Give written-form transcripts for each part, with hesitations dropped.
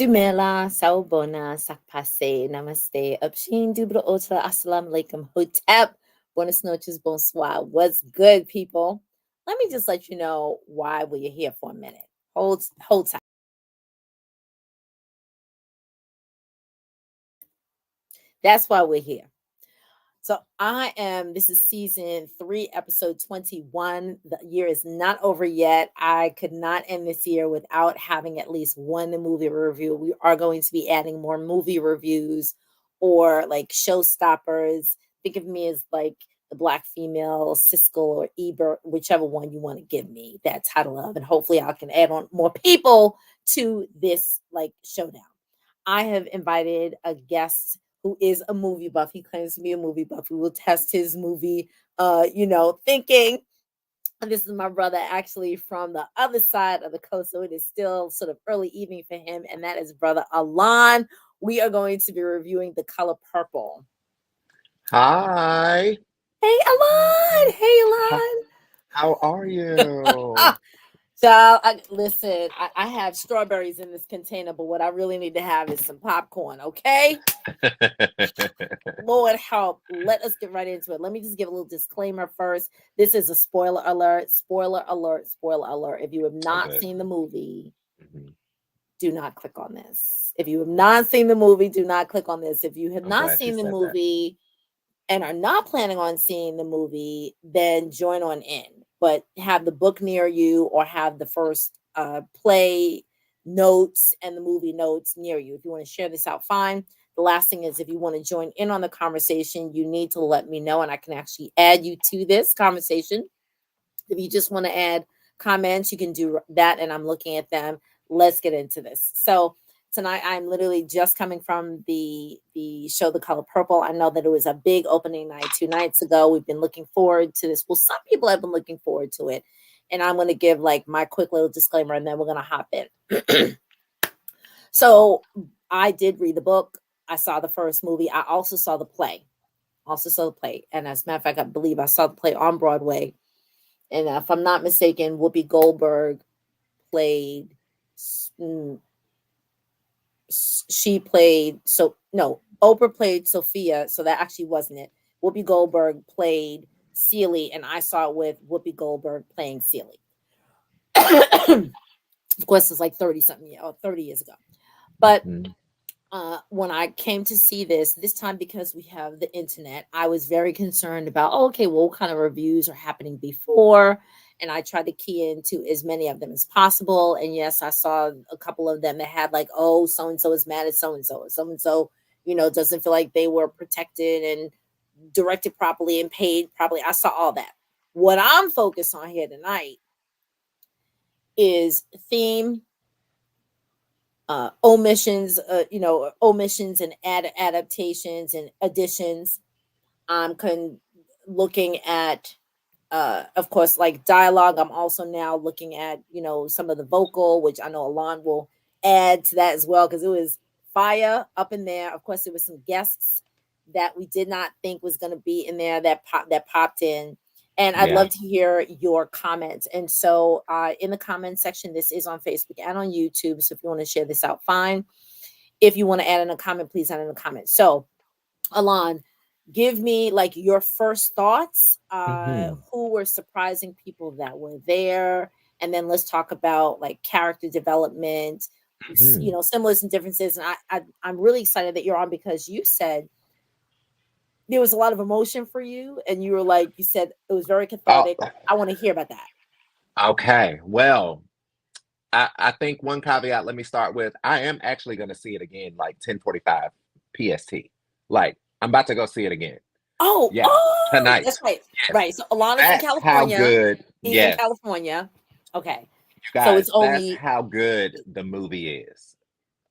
Dumela, Saubona, Sakpase, Namaste, Upshin, Dubra Otra, Assalamu alaikum, Hotep, Buenas noches, bonsoir. What's good, people? Let me just let you know why we're here for a minute. Hold tight. That's why we're here. So this is season 3, episode 21. The year is not over yet. I could not end this year without having at least one movie review. We are going to be adding more movie reviews or like showstoppers. Think of me as like the black female Siskel or Ebert, whichever one you want to give me that title of. And hopefully I can add on more people to this like showdown. I have invited a guest who is a movie buff. He claims to be a movie buff. We will test his movie, thinking. And this is my brother actually from the other side of the coast. So it is still sort of early evening for him. And that is brother Alon. We are going to be reviewing The Color Purple. Hi. Hey, Alon. Hey, Alon. How are you? Child, listen, I have strawberries in this container, but what I really need to have is some popcorn, okay? Lord help. Let us get right into it. Let me just give a little disclaimer first. This is a spoiler alert. Spoiler alert. Spoiler alert. If you have not seen the movie, do not click on this. If you have not seen the movie, do not click on this. If you have not seen the movie and are not planning on seeing the movie, then join on in. But have the book near you or have the first play notes and the movie notes near you. If you want to share this out, fine. The last thing is if you want to join in on the conversation, you need to let me know and I can actually add you to this conversation. If you just want to add comments, you can do that and I'm looking at them. Let's get into this. So tonight I'm literally just coming from the show The Color Purple. I know that it was a big opening night 2 nights ago. We've been looking forward to this. Well, some people have been looking forward to it. And I'm going to give like my quick little disclaimer and then we're going to hop in. So I did read the book. I saw the first movie. I also saw the play. And as a matter of fact, I believe I saw the play on Broadway. And if I'm not mistaken, Whoopi Goldberg played... Oprah played Sophia, so that actually wasn't it. Whoopi Goldberg played Celie, and I saw it with Whoopi Goldberg playing Celie. Of course, it's like 30 years ago. But when I came to see this time, because we have the internet, I was very concerned about, what kind of reviews are happening before? And I tried to key into as many of them as possible. And yes, I saw a couple of them that had like, so-and-so is mad at so-and-so, or so-and-so, doesn't feel like they were protected and directed properly and paid properly. I saw all that. What I'm focused on here tonight is theme, omissions and adaptations and additions. I'm looking at of course, like dialogue. I'm also now looking at, some of the vocal, which I know Alon will add to that as well, because it was fire up in there. Of course, there were some guests that we did not think was going to be in there that popped in. And I'd love to hear your comments. And so in the comment section, this is on Facebook and on YouTube. So if you want to share this out, fine. If you want to add in a comment, please add in a comment. So, Alon, give me like your first thoughts. Who were surprising people that were there? And then let's talk about like character development, similars and differences. And I'm really excited that you're on because you said there was a lot of emotion for you. And you said it was very cathartic. I want to hear about that. Okay. Well, I think one caveat, let me start with, I am actually going to see it again, like 10:45 PST. Like, I'm about to go see it again. Tonight. That's right. Yes. Right. So Alana's in California. How good. He's in California. Okay. Guys, so it's only... that's how good the movie is.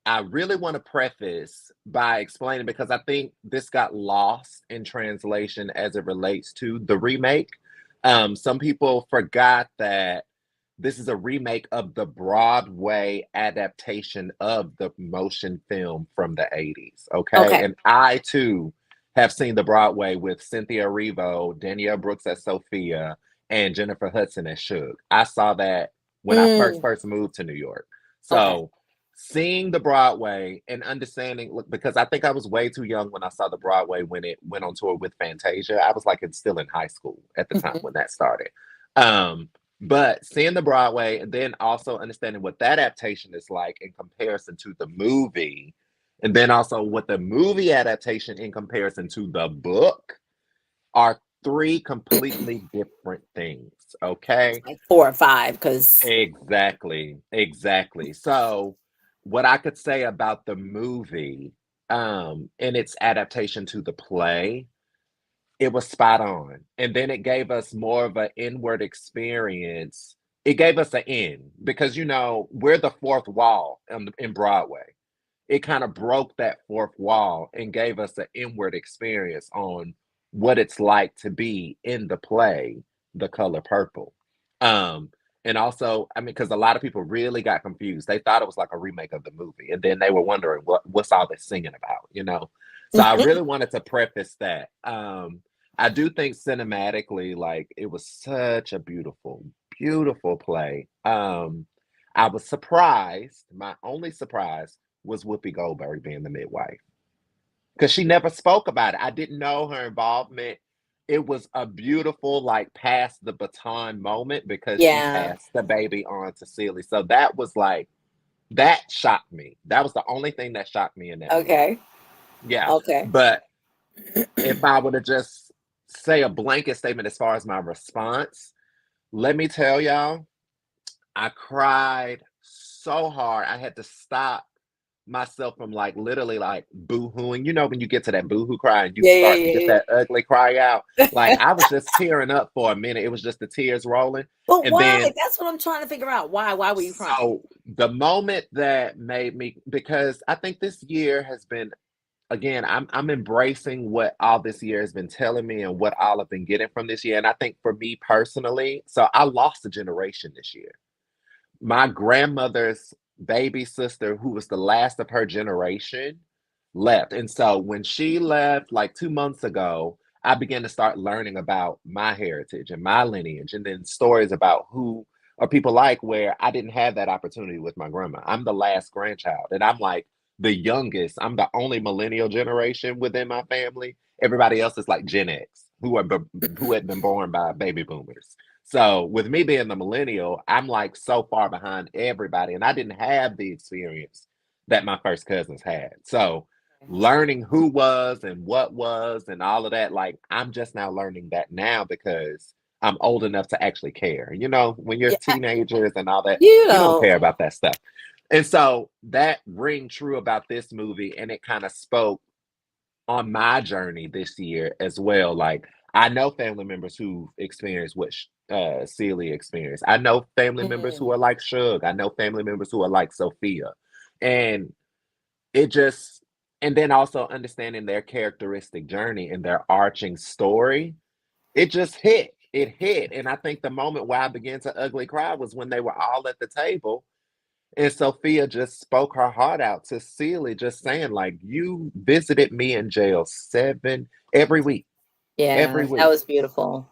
I really want to preface by explaining, because I think this got lost in translation as it relates to the remake. Some people forgot that this is a remake of the Broadway adaptation of the motion film from the 80s. Okay. And I too have seen the Broadway with Cynthia Erivo, Danielle Brooks as Sophia, and Jennifer Hudson as Suge. I saw that when I first moved to New York. So seeing the Broadway and understanding, look, because I think I was way too young when I saw the Broadway when it went on tour with Fantasia. I was like, it's still in high school at the time Mhm. when that started. But seeing the Broadway and then also understanding what that adaptation is like in comparison to the movie, and then also what the movie adaptation in comparison to the book are three completely different things. Okay. Like 4 or 5 because Exactly, exactly. So, what I could say about the movie, and its adaptation to the play, it was spot on. And then it gave us more of an inward experience. It gave us an in because we're the fourth wall in Broadway. It kind of broke that fourth wall and gave us an inward experience on what it's like to be in the play, The Color Purple. Um, and also, I mean, because a lot of people really got confused. They thought it was like a remake of the movie, and then they were wondering what's all this singing about. So I really wanted to preface that. I do think cinematically, like it was such a beautiful, beautiful play. I was surprised. My only surprise was Whoopi Goldberg being the midwife because she never spoke about it. I didn't know her involvement. It was a beautiful, like, pass the baton moment because she Yeah. passed the baby on to Celie. So that was like, that shocked me. That was the only thing that shocked me in that movie. Okay. Yeah. Okay. But if I were to just say a blanket statement as far as my response, let me tell y'all, I cried so hard. I had to stop myself from like literally like boo-hooing. When you get to that boo-hoo cry and you Yeah, yeah, start to get yeah, that ugly cry out. Like yeah. I was just tearing up for a minute. It was just the tears rolling. But And why? then That's what I'm trying to figure out. Why? Why were you crying? so the moment that made me, because I think this year has been, again, I'm embracing what all this year has been telling me and what all I've been getting from this year. And I think for me personally, so I lost a generation this year. My grandmother's baby sister, who was the last of her generation, left. And so when she left like 2 months ago, I began to start learning about my heritage and my lineage, and then stories about who are people like where I didn't have that opportunity with my grandma. I'm the last grandchild, and I'm like the youngest. I'm the only millennial generation within my family. Everybody else is like Gen X, who had been born by baby boomers. So with me being the millennial, I'm like so far behind everybody, and I didn't have the experience that my first cousins had. So learning who was and what was and all of that, like I'm just now learning that now because I'm old enough to actually care. When you're Yeah, teenagers and all that, you you don't know. care about that stuff. And so that ring true about this movie, and it kind of spoke on my journey this year as well. Like I know family members who experienced what Celia experienced. I know family members Mhm. who are like Shug. I know family members who are like Sophia. And it just, and then also understanding their characteristic journey and their arching story, it just hit. It hit. And I think the moment where I began to ugly cry was when they were all at the table and Sophia just spoke her heart out to Celie, just saying, like, you visited me in jail every week, every Yeah, that week. was beautiful.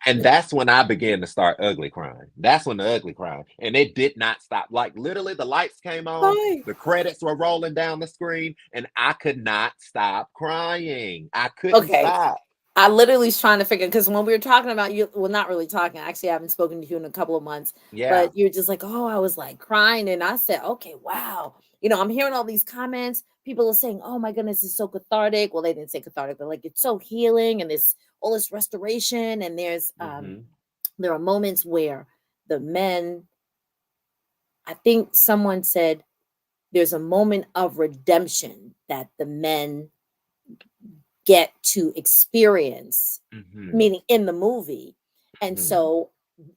And that's when I began to start ugly crying. That's when the ugly crying. And it did not stop. Like literally the lights came on, Hi. the credits were rolling down the screen, and I could not stop crying. I couldn't Okay. stop. I literally was trying to figure because when we were talking about you, well, not really talking. Actually, I haven't spoken to you in a couple of months, Yeah. but you're just like, oh, I was like crying, and I said, okay, wow. I'm hearing all these comments. People are saying, oh my goodness, it's so cathartic. Well, they didn't say cathartic, but like it's so healing, and this all this restoration, and Hmm. there are moments where the men. I think someone said there's a moment of redemption that the men get to experience, Hmm. meaning in the movie. And Hmm. so,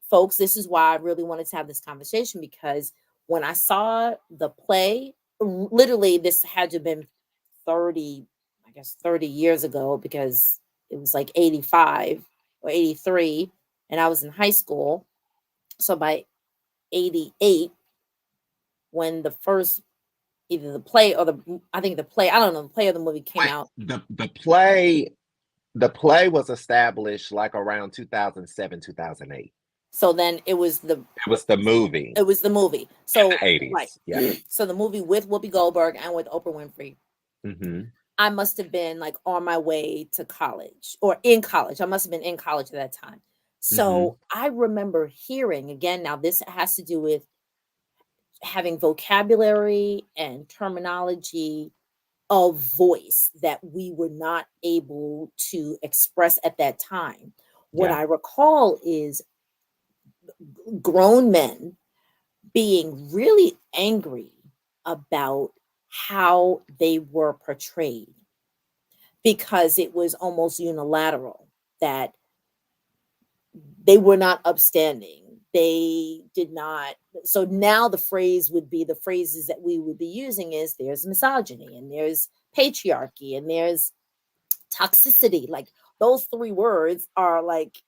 folks, this is why I really wanted to have this conversation because when I saw the play, literally, this had to have been 30, I guess 30 years ago because it was like 85 or 83, and I was in high school. So by 88, when the first either the play or I think the play, I don't know, the play or the movie came Wait, out. the play was established like around 2007, 2008. So then it was the movie. It was the movie. So in the 80s. right. Yeah. So the movie with Whoopi Goldberg and with Oprah Winfrey. I must have been like on my way to college or in college. I must have been in college at that time. So I remember hearing again. Now this has to do with having vocabulary and terminology of voice that we were not able to express at that time. What I recall is grown men being really angry about how they were portrayed because it was almost unilateral that they were not upstanding. They did not. So now the phrase would be the phrases that we would be using is there's misogyny and there's patriarchy and there's toxicity. Like those three words are like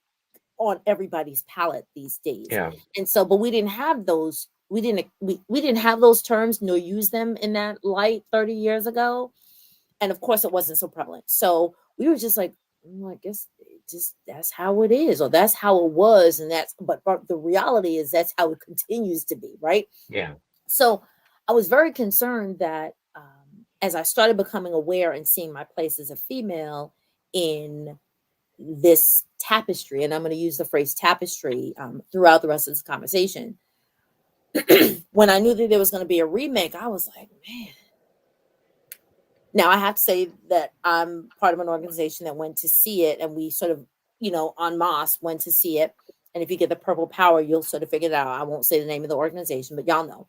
on everybody's palate these days. Yeah. And so, but we didn't have those. We didn't have those terms nor use them in that light 30 years ago. And of course it wasn't so prevalent. So we were just like, I guess just that's how it is, or that's how it was. And but the reality is that's how it continues to be. Right. Yeah. So I was very concerned that as I started becoming aware and seeing my place as a female in this tapestry, and I'm going to use the phrase tapestry throughout the rest of this conversation. When I knew that there was going to be a remake, I was like, man. Now I have to say that I'm part of an organization that went to see it, and we sort of, en masse went to see it. And if you get the purple power, you'll sort of figure it out. I won't say the name of the organization, but y'all know.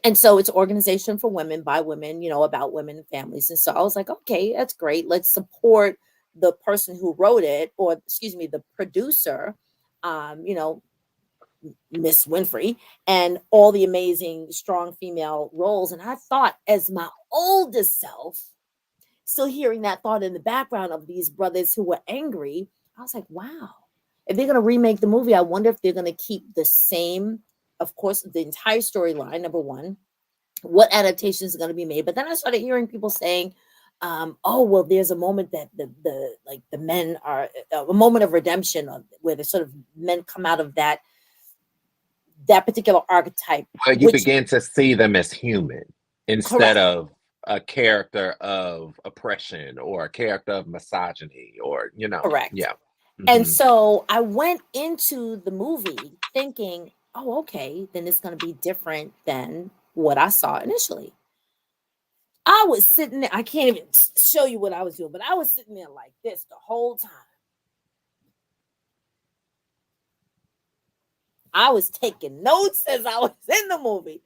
And so it's organization for women by women, about women and families. And so I was like, okay, that's great. Let's support the person who wrote it, or excuse me, the producer, Miss Winfrey, and all the amazing, strong female roles. And I thought, as my oldest self, still hearing that thought in the background of these brothers who were angry, I was like, wow, if they're going to remake the movie, I wonder if they're going to keep the same, of course, the entire storyline, number one, what adaptations are going to be made. But then I started hearing people saying, oh, well, there's a moment that the men are a moment of redemption where the sort of men come out of that particular archetype. Well, you begin to see them as human instead of a character of oppression or a character of misogyny or, Correct. Yeah. And so I went into the movie thinking, oh, okay, then it's going to be different than what I saw initially. I was sitting there, I can't even show you what I was doing, but I was sitting there like this the whole time. I was taking notes as I was in the movie.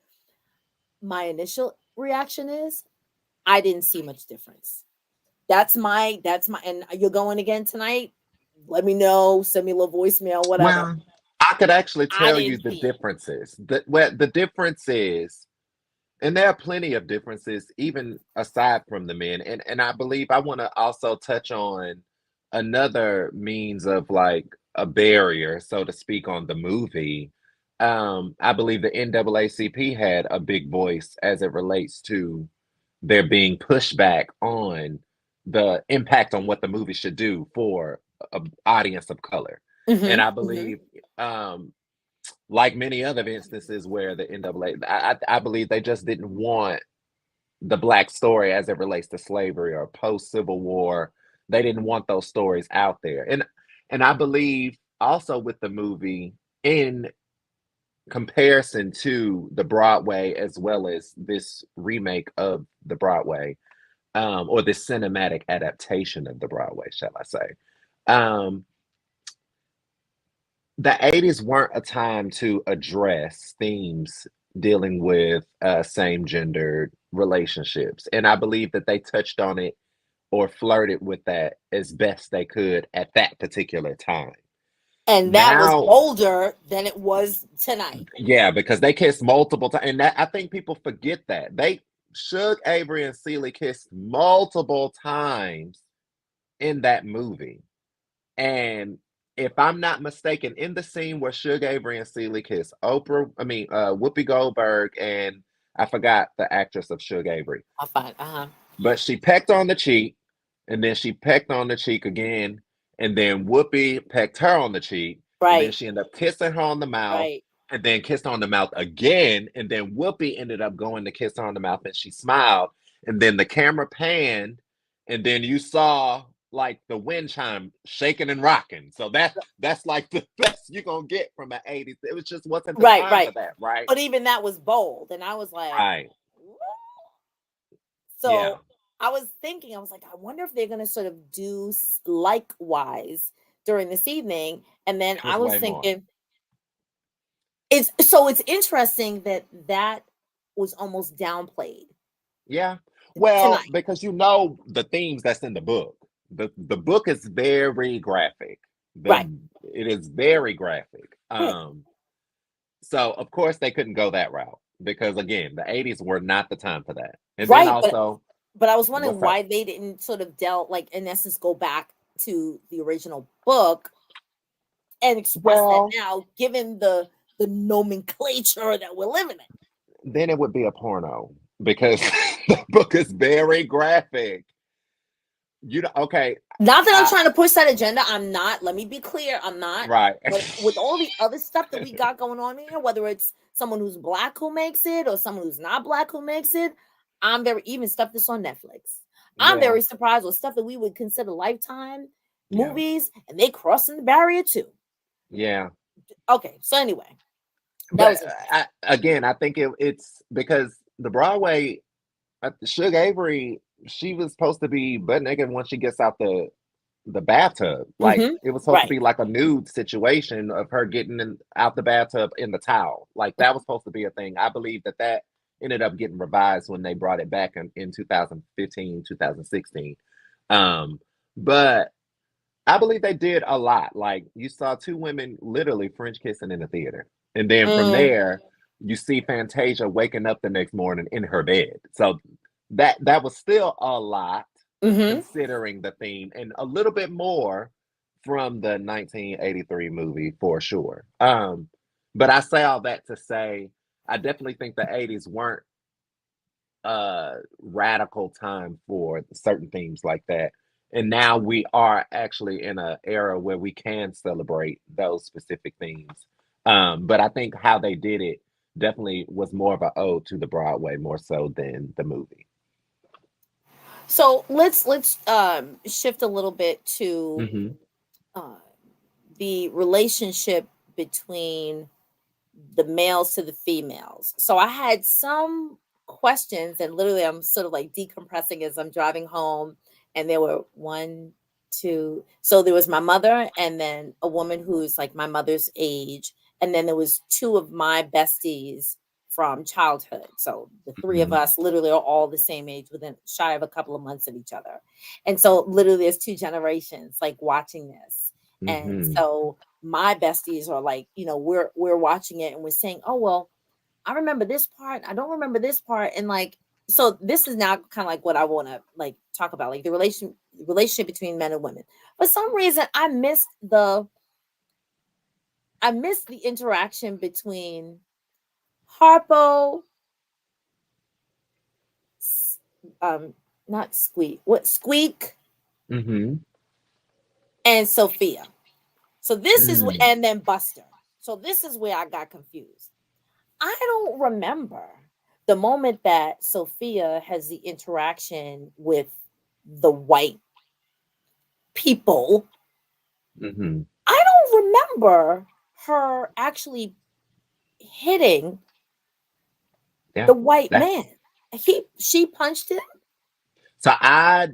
My initial reaction is I didn't see much difference. That's my, and you're going again tonight? Let me know, send me a little voicemail, whatever. Well, I could actually tell you the differences. The difference is, and there are plenty of differences, even aside from the men. And I believe I want to also touch on another means of like a barrier, so to speak, on the movie. I believe the NAACP had a big voice as it relates to there being pushback on the impact on what the movie should do for an audience of color. And I believe, like many other instances where the NAA, I believe they just didn't want the Black story as it relates to slavery or post-Civil War. They didn't want those stories out there. And I believe also with the movie, in comparison to the Broadway as well as this remake of the Broadway, or this cinematic adaptation of the Broadway, shall I say. The 80s weren't a time to address themes dealing with same-gendered relationships. And I believe that they touched on it or flirted with that as best they could at that particular time. And that was older than it was tonight. Yeah, because they kissed multiple times. And I think people forget that. Suge, Avery, and Celie kissed multiple times in that movie. And if I'm not mistaken, in the scene where Suge, Avery, and Celie kiss, Whoopi Goldberg, and I forgot the actress of Suge Avery. I'm fine. But she pecked on the cheek, and then she pecked on the cheek again, and then Whoopi pecked her on the cheek, And then Right. she ended up kissing her on the mouth, Right. and then kissed her on the mouth again. And then Whoopi ended up going to kiss her on the mouth, and she smiled. And then the camera panned, and then you saw like the wind chime shaking and rocking. So that's like the best you're gonna get from an 80s. It was just wasn't the Right. time for Right. that, right? But even that was bold, and I was like, Right. "What?" Yeah. So I was thinking, I was like, I wonder if they're going to sort of do likewise during this evening. And then It I was was way more. thinking, it's interesting that that was almost downplayed Yeah. Well, tonight. because you know the themes that's in the book. The book is very graphic. The Right. it is very graphic. Right. So of course they couldn't go that route because again, the 80s were not the time for that. And then Right. also, But I was wondering what's up? why they didn't sort of delve, like, in essence, go back to the original book and express that Well, now, given the nomenclature that we're living in. then it would be a porno because the book is very graphic. You know, okay, Not that I'm I trying to push that agenda. I'm not. Let me be clear. I'm not. right. But with all the other stuff that we got going on here, whether it's someone who's black who makes it or someone who's not black who makes it, I'm very even stuff that's on Netflix. I'm Yeah, very surprised with stuff that we would consider lifetime yeah, movies, and they crossing the barrier too. yeah. Okay, so anyway, that But was interesting. again, I think it's because the Broadway, Suge Avery, she was supposed to be butt naked once she gets out the bathtub. Like it was supposed to Right. be like a nude situation of her getting out the bathtub in the towel. Like that was supposed to be a thing. I believe that ended up getting revised when they brought it back in 2015, 2016. But I believe they did a lot. Like you saw two women literally French kissing in the theater. And then from Mm, there, you see Fantasia waking up the next morning in her bed. So that was still a lot mm-hmm. considering the theme and a little bit more from the 1983 movie for sure. But I say all that to say I definitely think the 80s weren't radical time for certain things like that. And now we are actually in an era where we can celebrate those specific themes. But I think how they did it definitely was more of an ode to the Broadway more so than the movie. So let's shift a little bit to Hmm. uh, the relationship between the males to the females. So I had some questions, and literally, I'm sort of like decompressing as I'm driving home. And there were one, two. So there was my mother, and then a woman who's like my mother's age, and then there was two of my besties from childhood. So the three of Hmm. us literally are all the same age, within shy of a couple of months of each other. And so literally, there's two generations like watching this, and Hmm. so my besties are like, we're watching it and we're saying, oh well, I remember this part, I don't remember this part, and like, so this is now kind of like what I want to like talk about, like the relationship between men and women. For some reason, I missed the interaction between Harpo, s- um, not Squeak, Hmm. and Sophia. So this is, Mm. and then Buster. So this is where I got confused. I don't remember the moment that Sophia has the interaction with the white people. Hmm. I don't remember her actually hitting Yeah. the white That, man. She punched him. so I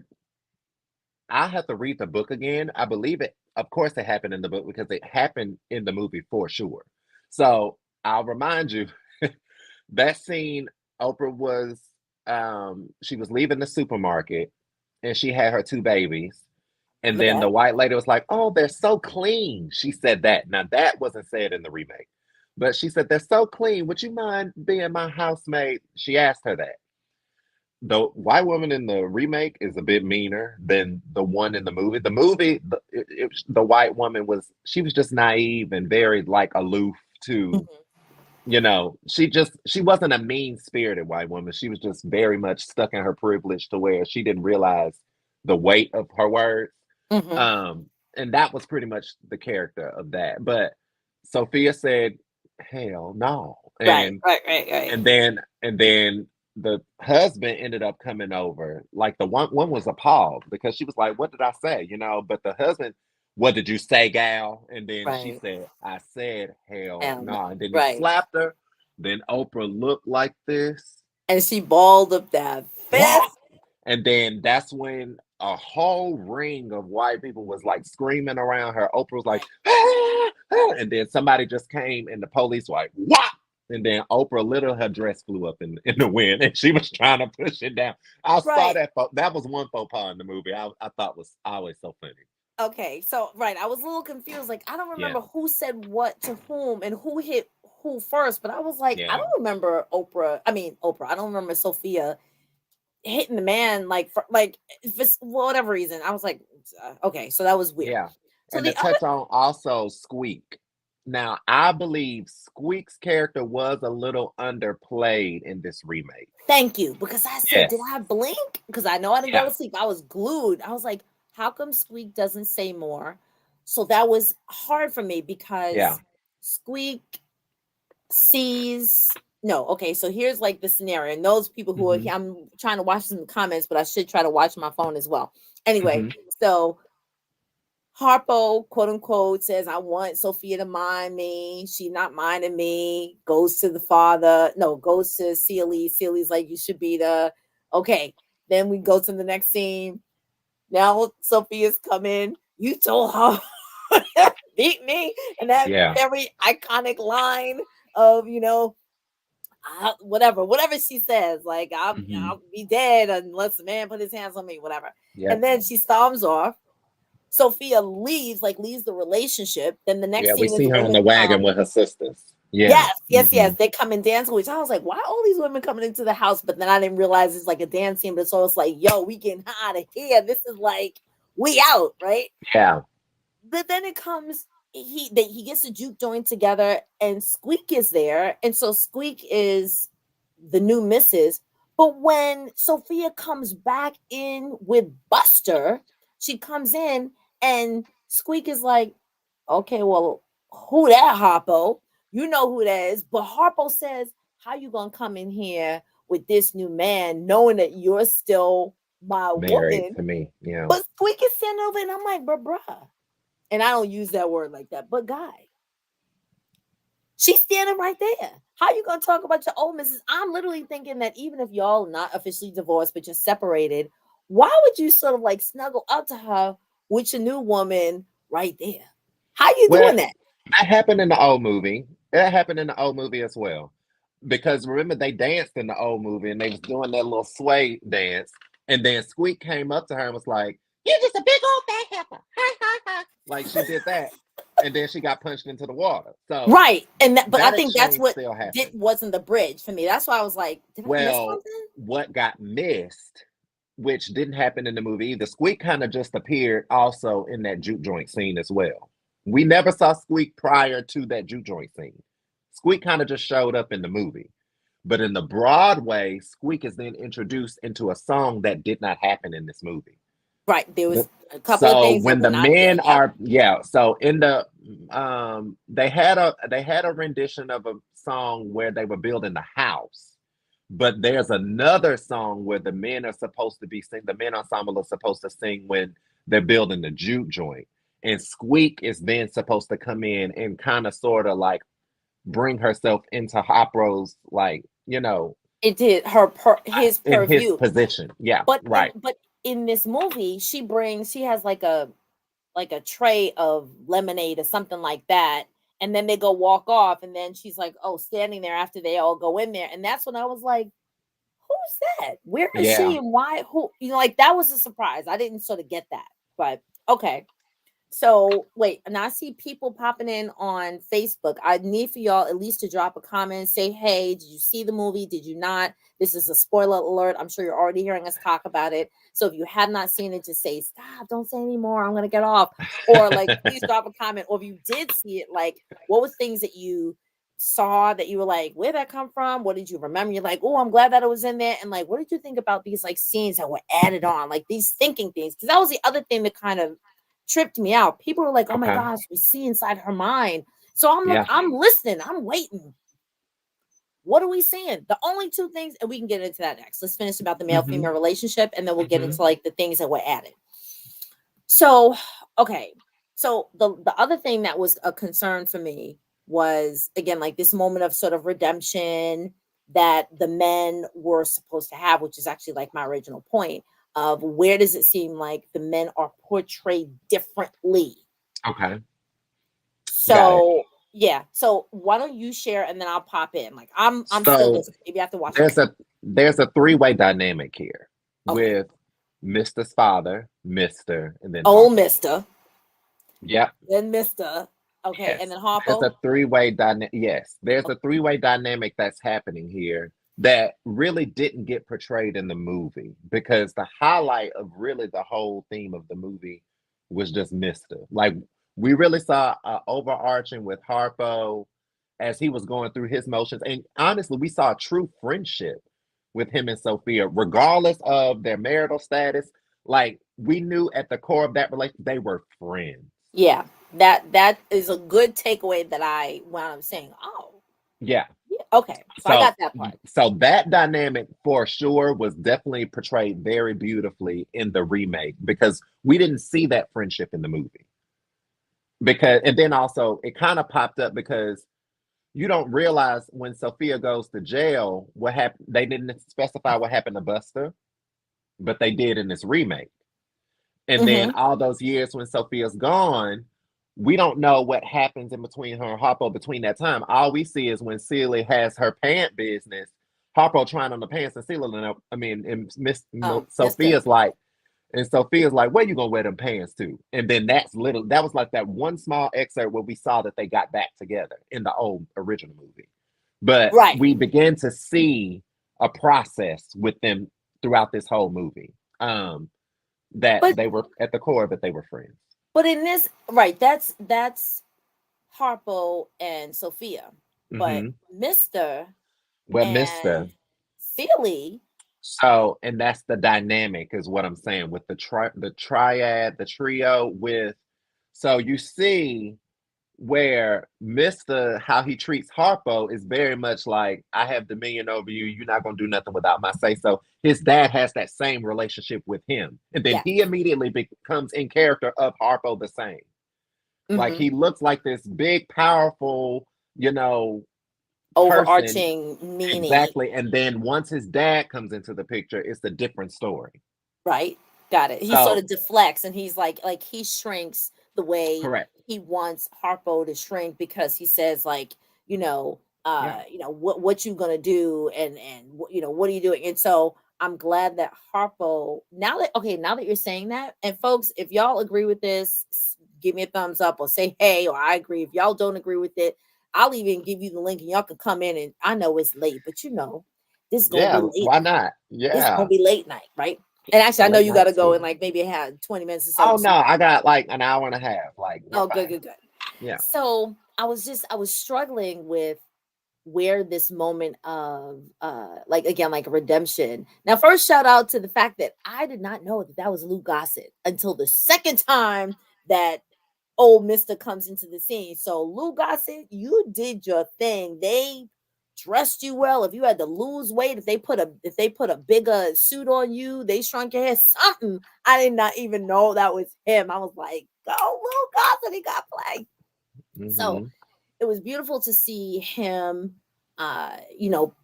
have to read the book again. I believe it, of course, it happened in the book because it happened in the movie for sure. So I'll remind you that scene, Oprah was she was leaving the supermarket and she had her two babies. And Remember then the that? white lady was like, "Oh, they're so clean." She said that. Now that wasn't said in the remake. But she said, "They're so clean. Would you mind being my housemaid?" She asked her that. The white woman in the remake is a bit meaner than the one in the movie. The movie, the white woman she was just naive and very like aloof to, Mhm, she wasn't a mean spirited white woman. She was just very much stuck in her privilege to where she didn't realize the weight of her words. mhm. Um, and that was pretty much the character of that. But Sophia said, "Hell no," Right, and right, right, right. and then and then the husband ended up coming over. Like the one was appalled because she was like, "What did I say?" You know, but the husband, "What did you say, gal?" And then she Right. said, "I said hell And no." And then he right. slapped her. Then Oprah looked like this. And she balled up that What? fist. And then that's when a whole ring of white people was like screaming around her. Oprah was like, Right. "Ah, ah," and then somebody just came and the police were like, "What?" And then Oprah, literally, her dress flew up in the wind and she was trying to push it down. I saw Right. that. That was one faux pas in the movie I thought was always so funny. Okay. So right. I was a little confused. Like, I don't Yeah. remember who said what to whom and who hit who first, but I was like, I Yeah. don't remember Oprah. I mean Oprah. I don't remember Sophia hitting the man like for like if it's whatever reason. I was like, okay, so that was weird. Yeah. So And to the other touch on also Squeak. Now, I believe Squeak's character was a little underplayed in this remake. thank you, because I said, did Yes. I blink? Because I know I didn't go Yeah. to sleep. I was glued. I was like, how come Squeak doesn't say more? So that was hard for me Yeah. because Squeak sees no, okay, so here's like the scenario. And those people who are Mhm. here, I'm trying to watch some comments, but I should try to watch my phone as well. Anyway, Mhm. so Harpo, quote unquote, says, I want Sophia to mind me. She not minding me. Goes to the father. No, goes to Celie. Celie's like, you should be the okay. Then we go to the next scene. Now Sophia's coming. You told her beat me. And that Yeah. very iconic line of, whatever she says, like Mhm. I'll be dead unless a man put his hands on me, whatever. Yeah. And then she storms off. Sophia leaves the relationship. Then the next Yeah, we scene is see her on women the wagon come. with her sisters. Yeah. Yes, yes, yes. Mhm. They come and dance, which I was like, why all these women coming into the house? But then I didn't realize it's like a dance scene, but it's almost like, yo, we getting out of here. This is like we out, right? Yeah. But then it comes, he gets the juke joint together, and Squeak is there, and so Squeak is the new missus. But when Sophia comes back in with Buster, she comes in and Squeak is like, okay, well, who that Harpo? You know who that is. But Harpo says, how you gonna come in here with this new man knowing that you're still my Married woman? to me. Yeah. But Squeak is standing over, and I'm like, bruh. And I don't use that word like that, but guy, she's standing right there. How you gonna talk about your old missus? I'm literally thinking that even if y'all not officially divorced but just separated, why would you sort of like snuggle up to her with your new woman right there? How you Well, doing that? that happened in the old movie. That happened in the old movie as well. Because remember they danced in the old movie and they was doing that little sway dance. And then Squeak came up to her and was like, "You just a big old fat heifer." Ha ha ha. Like she did that. And then she got punched into the water. So Right. And that, but I that think that's exchange what still did happened. wasn't the bridge for me. That's why I was like, did I miss Well, something? what got missed, which didn't happen in the movie either, Squeak kind of just appeared also in that juke joint scene as well. We never saw Squeak prior to that juke joint scene. Squeak kind of just showed up in the movie. But in the Broadway, Squeak is then introduced into a song that did not happen in this movie. Right. There was a couple of So things that when were the not there. men Yep. are, yeah, so in the they had a rendition of a song where they were building the house, but there's another song where the men are supposed to be sing, the men ensemble is supposed to sing when they're building the juke joint. And Squeak is then supposed to come in and kind of sort of like bring herself into Hopro's, like, It did his in his purview. position. Yeah, But right. in this movie, she has like a tray of lemonade or something like that. And then they go walk off, and then she's like, oh, standing there after they all go in there. And that's when I was like, who's that? Where is Yeah. she? And why? Who, like that was a surprise. I didn't sort of get that. But okay. So wait, and I see people popping in on Facebook. I need for y'all at least to drop a comment, say, hey, did you see the movie? Did you not? This is a spoiler alert. I'm sure you're already hearing us talk about it. So if you have not seen it, just say, stop, don't say anymore. I'm gonna get off. Or like please drop a comment. Or if you did see it, like what were things that you saw that you were like, where'd that come from? What did you remember? You're like, oh, I'm glad that it was in there. And like, what did you think about these like scenes that were added on, like these thinking things? Because that was the other thing that kind of tripped me out. People were like, oh my Okay. gosh, we see inside her mind. So I'm like, Yeah. I'm listening, I'm waiting. What are we seeing? The only two things, and we can get into that next. Let's finish about the male female relationship, and then we'll get into like the things that were added. So, okay. So the other thing that was a concern for me was again like this moment of sort of redemption that the men were supposed to have, which is actually like my original point of where does it seem like the men are portrayed differently. Okay. Got it. So yeah. So why don't you share and then I'll pop in. Like I'm still So listening. Maybe I have to watch it there's again. a three-way dynamic here Okay. with Mr.'s father, Mr., and then Old Harpo. Mister. Yep. Then Mister. Okay. And Yes. then There's Harpo. a three-way dynamic. Yes, there's a Okay. three-way dynamic that's happening here that really didn't get portrayed in the movie because the highlight of really the whole theme of the movie was just Mister. Like we really saw overarching with Harpo as he was going through his motions, and honestly, we saw a true friendship with him and Sophia, regardless of their marital status. Like we knew at the core of that relationship, they were friends. Yeah, that is a good takeaway that I wound up saying. Oh, Yeah. yeah, okay. So I So got that part. so that dynamic for sure was definitely portrayed very beautifully in the remake because we didn't see that friendship in the movie. Because and then also it kind of popped up because you don't realize when Sophia goes to jail what happened. They didn't specify what happened to Buster, but they did in this remake. And then Mm-hmm. all those years when Sophia's gone, we don't know what happens in between her and Harpo between that time. All we see is when Celie has her pant business, Harpo trying on the pants and Celie, I mean, and Mister. Sophia's like, and Sophia's like, where you gonna wear them pants to? And then that was like that one small excerpt where we saw that they got back together in the old original movie. But Right. we began to see a process with them throughout this whole movie. That But they were at the core of it, they were friends. but in this right, that's Harpo and Sophia. But Hmm. Mister Well, and Mister. Philly. So, and that's the dynamic, is what I'm saying with the triad, the trio. With so you see where Mister how he treats Harpo is very much like I have dominion over you. You're not gonna do nothing without my say so. His dad has that same relationship with him, and then Yes. he immediately becomes in character of Harpo the same. Like Mm-hmm. he looks like this big, powerful, you know, person. Overarching meaning. Exactly. And then once his dad comes into the picture, it's a different story. Right. Got it. He sort So of deflects and he's like he shrinks the way correct. he wants Harpo to shrink because he says like, Yeah. what you gonna do and what are you doing? And so I'm glad that Harpo now that you're saying that, and folks, if y'all agree with this, give me a thumbs up or say hey or I agree. If y'all don't agree with it, I'll even give you the link and y'all can come in and I know it's late, but this is gonna be Yeah. late Why night. not? This is gonna Yeah. be late night, right? And actually, I know Late you got to night go in tea. like maybe have 20 minutes or so. Oh So, no, I got like an hour and a half. Like we're oh, good, fine. good, good. Yeah. So I was struggling with where this moment of like again like redemption. Now, first shout out to the fact that I did not know that was Lou Gossett until the second time that old Mister comes into the scene. So Lou Gossett, you did your thing. They dressed you well. If you had to lose weight, if they put a bigger suit on you, they shrunk your hair. Something I did not even know that was him. I was like, go Lou Gossett, he got play. So Hmm. it was beautiful to see him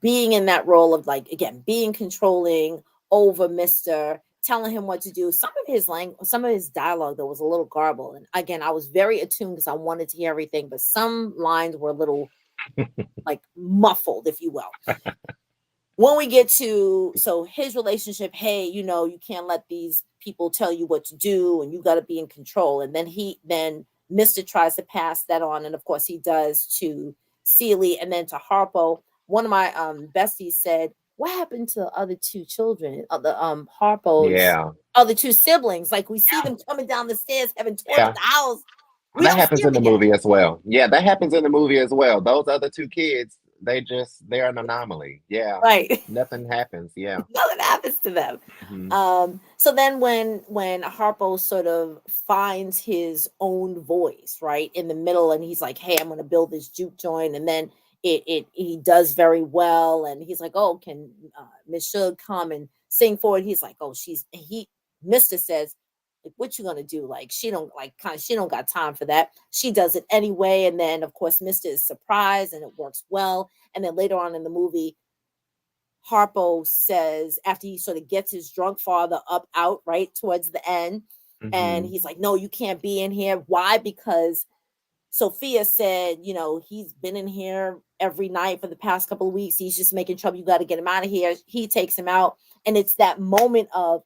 being in that role of like again being controlling over Mr. telling him what to do. Some of his dialogue though was a little garbled, and again I was very attuned because I wanted to hear everything, but some lines were a little like muffled, if you will. When we get to his relationship, hey, you can't let these people tell you what to do and you got to be in control. And then Mr. tries to pass that on, and of course he does to Celie and then to Harpo. One of my besties said, what happened to the other two children of the Harpo's Yeah. other two siblings? Like we see them coming down the stairs having torn up Yeah. the house, we That don't see happens them in the again. movie as well. Yeah, that happens in the movie as well. Those other two kids, they're an anomaly. Yeah. Right. Nothing happens. Yeah. Nothing happens to them. Hmm. So then when Harpo sort of finds his own voice, right, in the middle, and he's like, hey, I'm gonna build this juke joint, and then it he does very well, and he's like, oh, can Miss Shug come and sing for it? He's like, oh, he Mr. says, like, what you gonna do? Like, she don't like kind of she don't got time for that. She does it anyway, and then of course Mr. is surprised and it works well. And then later on in the movie, Harpo says, after he sort of gets his drunk father up out right towards the end, and Hmm. he's like, no, you can't be in here. Why? Because Sophia said, he's been in here every night for the past couple of weeks. He's just making trouble. You got to get him out of here. He takes him out. And it's that moment of,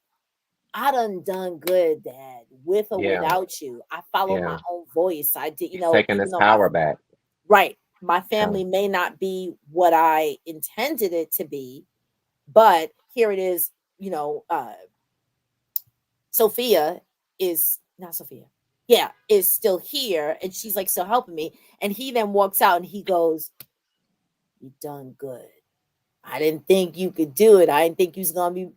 I done good, Dad, with or Yeah. without you. I followed my Yeah. own voice. I did, He's taking even his though power back. right, my Yeah. family may not be what I intended it to be, but here it is, Sophia is not Sophia. Yeah, is still here and she's like still helping me. And he then walks out and he goes, you done good. I didn't think you could do it. I didn't think you was gonna be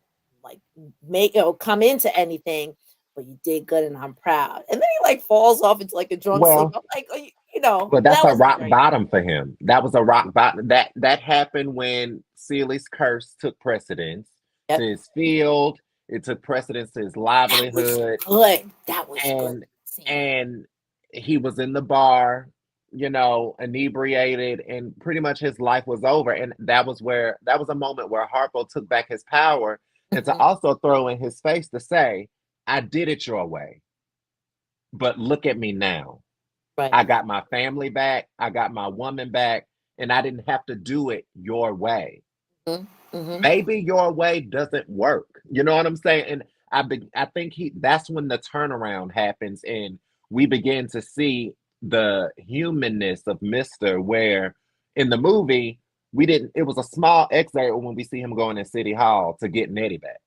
like make or come into anything, but you did good and I'm proud. And then he like falls off into like a drunk sleep. Well, I'm like, oh, but that's that a was a rock very bottom for him. That was a rock bottom. That happened when Seeley's curse took precedence to yep. his field. It took precedence to his That was livelihood, good. That was good and scene. and he was in the bar, inebriated, and pretty much his life was over. And that was a moment where Harpo took back his power, and to Mhm. also throw in his face to say, "I did it your way, but look at me now. Right. I got my family back. I got my woman back, and I didn't have to do it your way. Mhm. Mhm. Maybe your way doesn't work." You know what I'm saying? And I think that's when the turnaround happens, and we begin to see the humanness of Mister. Where in the movie we didn't. It was a small excerpt when we see him going in City Hall to get Nettie back.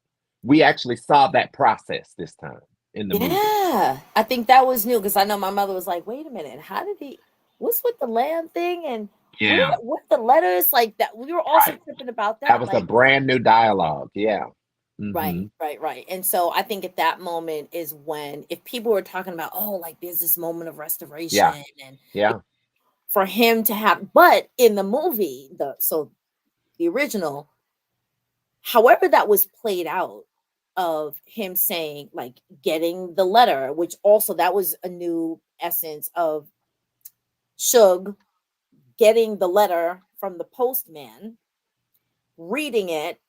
We actually saw that process this time in the movie. Yeah, I think that was new because I know my mother was like, "Wait a minute, how did he? What's with the lamb thing and Yeah, what the letters like that?" We were also right. tripping about That that, was a like, brand new dialogue. Yeah. right, Hmm. right, right. And so I think at that moment is when, if people were talking about, oh, like there's this moment of Yeah. restoration, and Yeah. for him to have, but in the movie, the original, however that was played out, of him saying like getting the letter, which also that was a new essence of Shug getting the letter from the postman, reading it,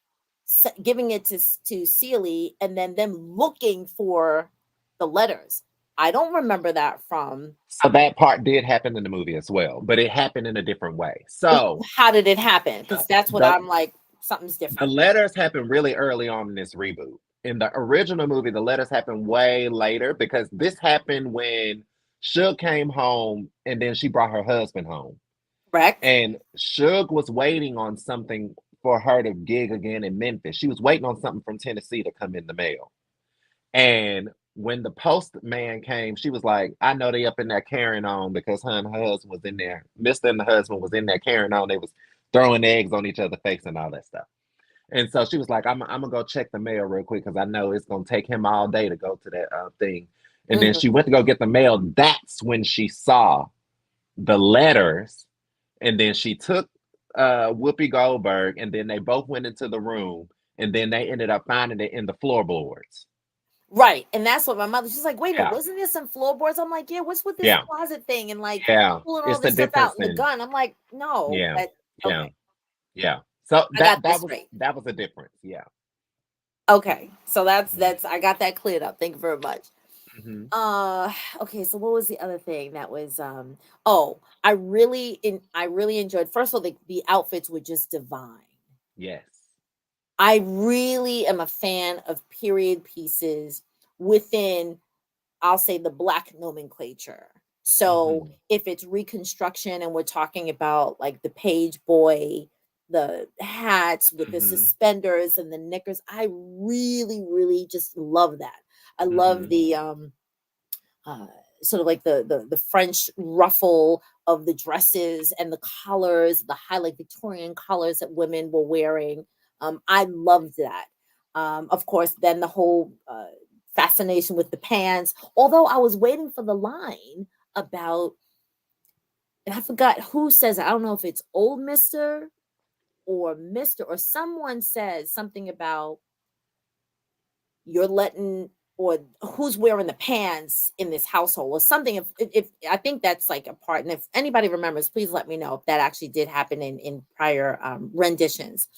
giving it to Seely, and then them looking for the letters. I don't remember that from. So that part did happen in the movie as well, but it happened in a different way. So How did it happen? the Because that's what the, I'm like. Something's the different. letters happened really early on in this reboot. In the original movie, the letters happened way later because this happened when Suge came home and then she brought her husband home. Correct. And Suge was waiting on something for her to gig again in Memphis. She was waiting on something from Tennessee to come in the mail. And when the postman came, she was like, I know they up in there carrying on because her and her husband was in there. Mister and the husband was in there carrying on. They was throwing eggs on each other's face and all that stuff. And so she was like, I'm gonna go check the mail real quick because I know it's gonna take him all day to go to that thing. And then Mhm. she went to go get the mail. That's when she saw the letters, and then she took Whoopi Goldberg, and then they both went into the room, and then they ended up finding it in the floorboards. Right. And that's what my mother, she's like, wait a minute, Yeah, wasn't there some floorboards? I'm like, yeah, what's with this yeah, closet thing and like yeah. pulling all It's the this stuff out difference and the in gun? I'm like, no, yeah, that yeah, okay. yeah. So I got this that was straight. that was a difference. Yeah. Okay. So Mhm. that's I got that cleared up. Thank you very much. Mhm. Uh okay, so what was the other thing that was oh, I really enjoyed, first of all, the outfits were just divine. Yes. I really am a fan of period pieces within, I'll say, the black nomenclature. So Mhm. if it's reconstruction and we're talking about like the page boy, the hats with the Mhm. suspenders and the knickers, I really, really just love that. I love Mhm. the uh sort of like the French ruffle of the dresses and the collars, the high like Victorian collars that women were wearing. I loved that. Of course, then the whole fascination with the pants. Although I was waiting for the line about, and I forgot who says it. I don't know if it's old Mister or someone says something about you're letting, or who's wearing the pants in this household or something. If I think that's like a part, and if anybody remembers, please let me know if that actually did happen in prior renditions.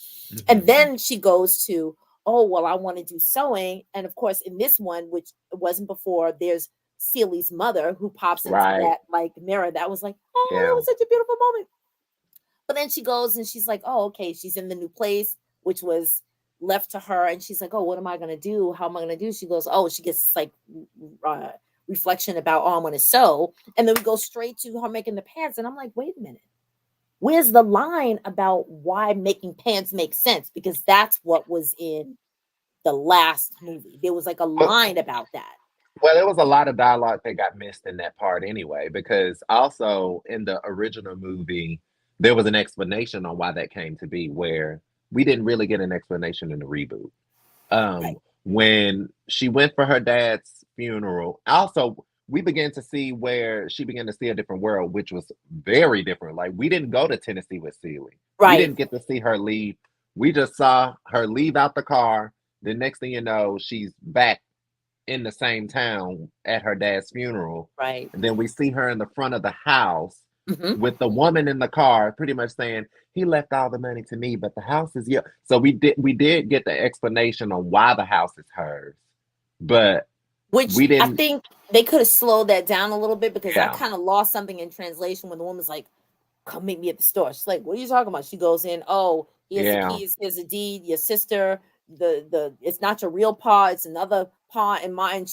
And then she goes to, oh well, I want to do sewing, and of course in this one, which wasn't before, there's Celie's mother who pops into Right. that like mirror. That was like, oh, that Yeah. was such a beautiful moment. But then she goes and she's like, oh, okay, she's in the new place, which was left to her. And she's like, oh, what am I going to do? How am I going to do? She goes, oh, she gets this like uh, reflection about, oh, I'm going to sew. And then we go straight to her making the pants. And I'm like, wait a minute. Where's the line about why making pants makes sense? Because that's what was in the last movie. There was like a But line about that. well, there was a lot of dialogue that got missed in that part anyway, because also in the original movie, there was an explanation on why that came to be, where we didn't really get an explanation in the reboot. Right. When she went for her dad's funeral, also we began to see where she began to see a different world, which was very different. Like we didn't go to Tennessee with Celie. We Right. didn't get to see her leave. We just saw her leave out the car. The next thing you know, she's back in the same town at her dad's funeral. Right. And then we see her in the front of the house Mm-hmm. with the woman in the car pretty much saying, he left all the money to me, but the house is yours. So we did get the explanation on why the house is hers, but Which we I didn't. think they could have slowed that down a little bit, because I Yeah. kind of lost something in translation when the woman's like, come meet me at the store. She's like, what are you talking about? She goes in, oh, here's the Yeah. keys, here's the deed, your sister, the it's not your real paw, it's another paw in mine.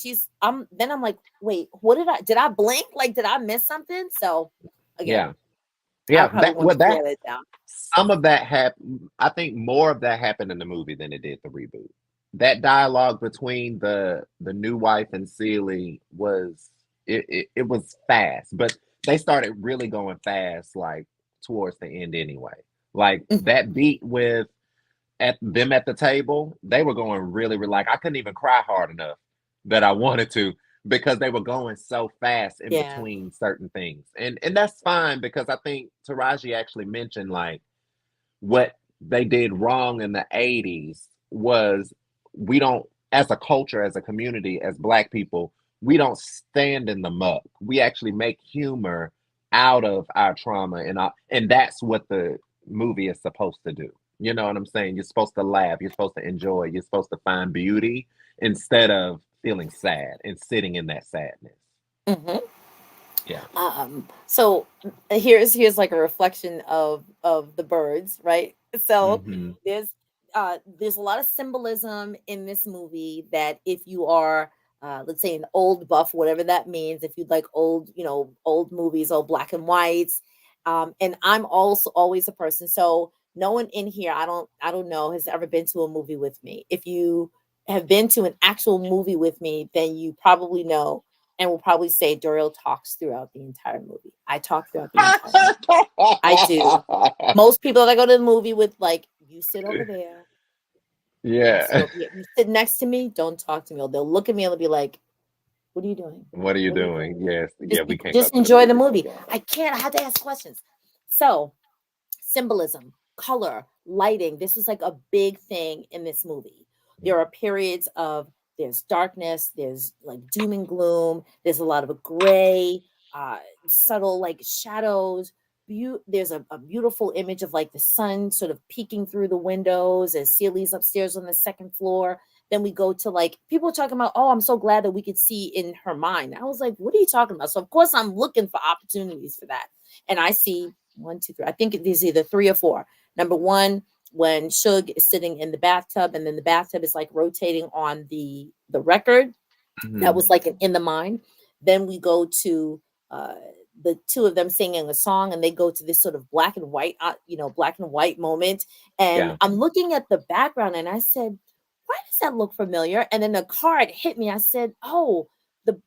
I'm like, wait, did I blink? Like, did I miss something? So again, Yeah. I Yeah. probably want to clear that down. Some of that happened. I think more of that happened in the movie than it did the reboot. That dialogue between the new wife and Celie was, it was fast, but they started really going fast like towards the end anyway. Like Mhm. that beat with at them at the table, they were going really like I couldn't even cry hard enough that I wanted to, because they were going so fast in Yeah. between certain things. And that's fine, because I think Taraji actually mentioned like what they did wrong in the 80s was, we don't, as a culture, as a community, as Black people, we don't stand in the muck. We actually make humor out of our trauma, and that's what the movie is supposed to do. You know what I'm saying? You're supposed to laugh, you're supposed to enjoy, you're supposed to find beauty instead of feeling sad and sitting in that sadness. Mhm. Yeah. So here's like a reflection of the birds, right? So Hmm. there's there's a lot of symbolism in this movie that if you are let's say an old buff, whatever that means, if you'd like old, old movies, old black and whites, and I'm also always a person. So no one in here, I don't know, has ever been to a movie with me. If you have been to an actual movie with me, then you probably know and will probably say Doriel talks throughout the entire movie. I talk throughout the entire movie. I do. Most people that I go to the movie with, like, you sit over there. I'll sit Yeah. over here. You sit next to me. Don't talk to me. Or they'll look at me and they'll be like, "What are you doing? What are you What are you doing? doing? Yes. Yeah, Just we can't go just to the enjoy the movies movie." like that. I can't. I had to ask questions. So symbolism, color, lighting. This was like a big thing in this movie. There are periods of there's darkness, there's like doom and gloom, there's a lot of a gray, subtle like shadows. There's a beautiful image of like the sun sort of peeking through the windows as Celie's upstairs on the second floor. Then we go to like people talking about, oh, I'm so glad that we could see in her mind. I was like, what are you talking about? So of course I'm looking for opportunities for that. And I see one, two, three. I think there's either three or four. Number one, when Suge is sitting in the bathtub, and then the bathtub is like rotating on the record. That Hmm. was like an in the mind. Then we go to uh, the two of them singing a song, and they go to this sort of black and white, black and white moment. And Yeah. I'm looking at the background, and I said, "Why does that look familiar?" And then the card hit me. I said, "Oh, the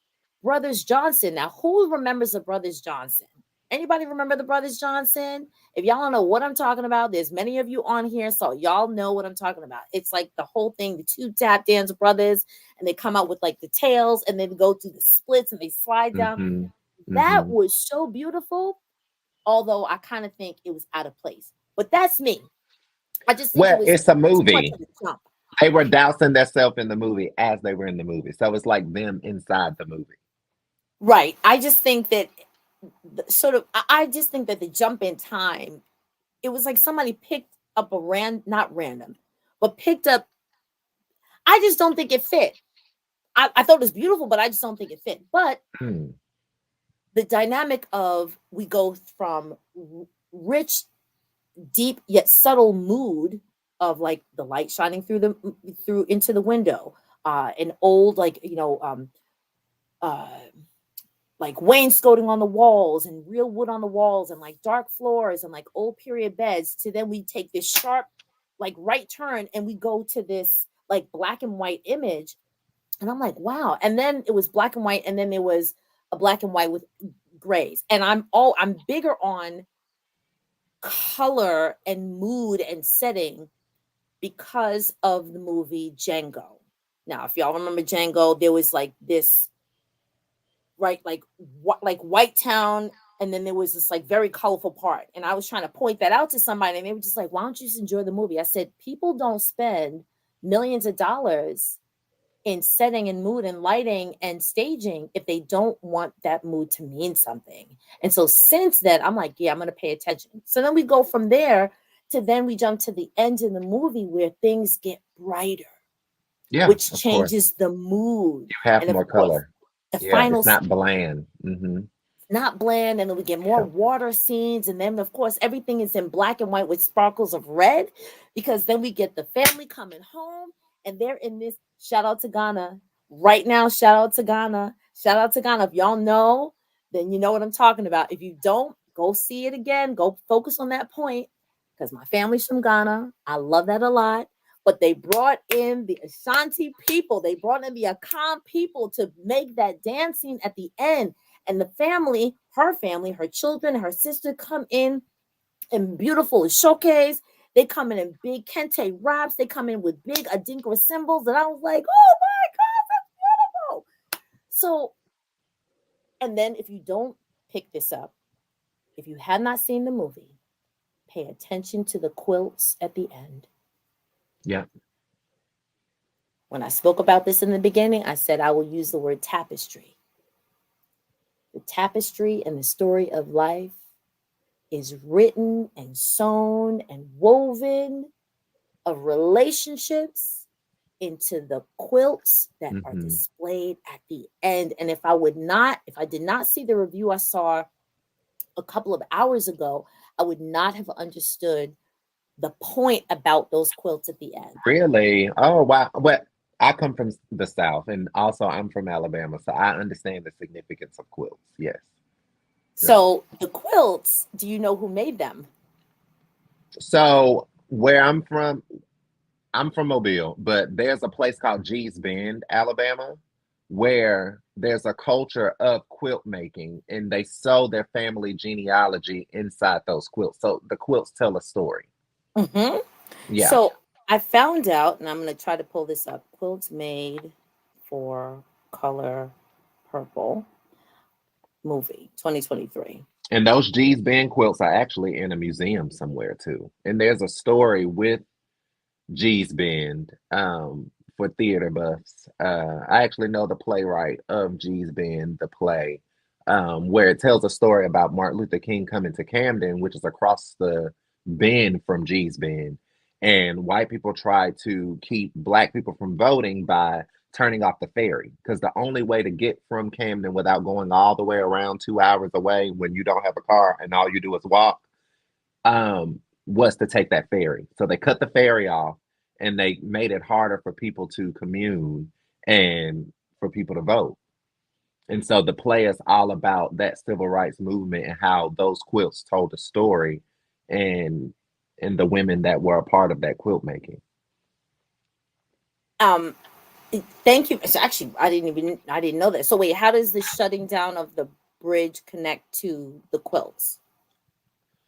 Brothers Johnson. Now, who remembers the Brothers Johnson? Anybody remember the Brothers Johnson? If y'all don't know what I'm talking about, there's many of you on here, so y'all know what I'm talking about. It's like the whole thing, the two tap dance brothers, and they come out with like the tails and then go through the splits and they slide down. Mm-hmm. That Mm-hmm. was so beautiful, although I kind of think it was out of place. But that's me. I just think it Well, was it's a too much movie. of a jump. They were dousing themselves in the movie as they were in the movie. So it's like them inside the movie. Right. I just think that I just think that the jump in time, it was like somebody picked up not random, but picked up. I just don't think it fit. I thought it was beautiful, but I just don't think it fit. But the dynamic of we go from rich, deep yet subtle mood of like the light shining through into the window, an old uh like wainscoting on the walls and real wood on the walls and like dark floors and like old period beds, to then we take this sharp like right turn and we go to this like black and white image. And I'm like, wow. And then it was black and white, and then there was a black and white with grays. And I'm bigger on color and mood and setting because of the movie Django. Now, if y'all remember Django, there was like this, right, like White Town, and then there was this like very colorful part. And I was trying to point that out to somebody, and they were just like, why don't you just enjoy the movie? I said, people don't spend millions of dollars in setting and mood and lighting and staging if they don't want that mood to mean something. And so since then, I'm like, yeah, I'm going to pay attention. So then we go from there to then we jump to the end in the movie where things get brighter, which changes the mood. You have And of more course, color. the Yeah, final it's not bland. Mm-hmm. not bland, and then we get more water scenes, and then of course everything is in black and white with sparkles of red, because then we get the family coming home and they're in this. Shout out to Ghana right now. Shout out to Ghana. Shout out to Ghana. If y'all know, then you know what I'm talking about. If you don't, go see it again. Go focus on that point, because my family's from Ghana. I love that a lot. But they brought in the Ashanti people, they brought in the Akan people to make that dancing at the end. And the family, her children, her sister come in beautiful showcase. They come in big kente wraps. They come in with big adinkra symbols. And I was like, oh my God, that's beautiful. So, and then if you don't pick this up, if you have not seen the movie, pay attention to the quilts at the end. Yeah. When I spoke about this in the beginning, I said I will use the word tapestry. The tapestry and the story of life is written and sewn and woven of relationships into the quilts that are displayed at the end. And if I did not see the review I saw a couple of hours ago, I would not have understood the point about those quilts at the end. Really? Oh, wow. Well, I come from the South, and also I'm from Alabama, so I understand the significance of quilts. Yes. So the quilts, do you know who made them? So where I'm from Mobile, but there's a place called Gee's Bend, Alabama, where there's a culture of quilt making, and they sew their family genealogy inside those quilts. So the quilts tell a story. Mm-hmm. Yeah. So I found out, and I'm going to try to pull this up. Quilts made for color purple movie 2023. And those Gee's Bend quilts are actually in a museum somewhere too. And there's a story with Gee's Bend for theater buffs. I actually know the playwright of Gee's Bend, the play, where it tells a story about Martin Luther King coming to Camden, which is across the bend from Gee's Bend. And white people tried to keep black people from voting by turning off the ferry, because the only way to get from Camden without going all the way around 2 hours away when you don't have a car and all you do is walk, was to take that ferry. So they cut the ferry off and they made it harder for people to commune and for people to vote. And so the play is all about that civil rights movement and how those quilts told a story, and the women that were a part of that quilt making. Thank you. So actually, I didn't know that. So wait, how does the shutting down of the bridge connect to the quilts?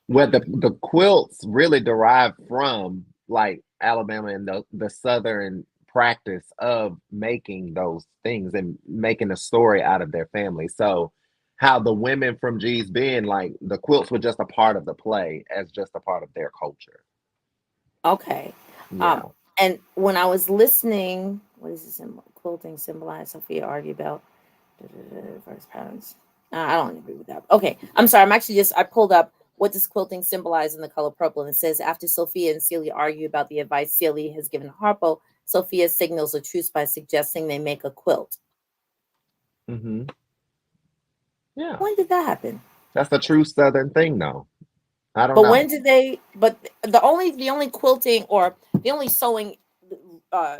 Well, the quilts really derive from like Alabama and the southern practice of making those things and making a story out of their family. So how the women from G's Bend, like the quilts were just a part of the play as just a part of their culture. Okay. Um, Yeah. and when I was listening, what is this symbol? Quilting symbolize Sophia argue about first patterns. I don't agree with that. Okay, I'm sorry. I'm actually just I pulled up what does quilting symbolize in the color purple, and it says after Sophia and Celia argue about the advice Celia has given Harpo, Sophia signals a truce by suggesting they make a quilt. Hmm. Yeah. When did that happen? That's a true southern thing though. I don't But when know. did they? But the only quilting or the only sewing uh,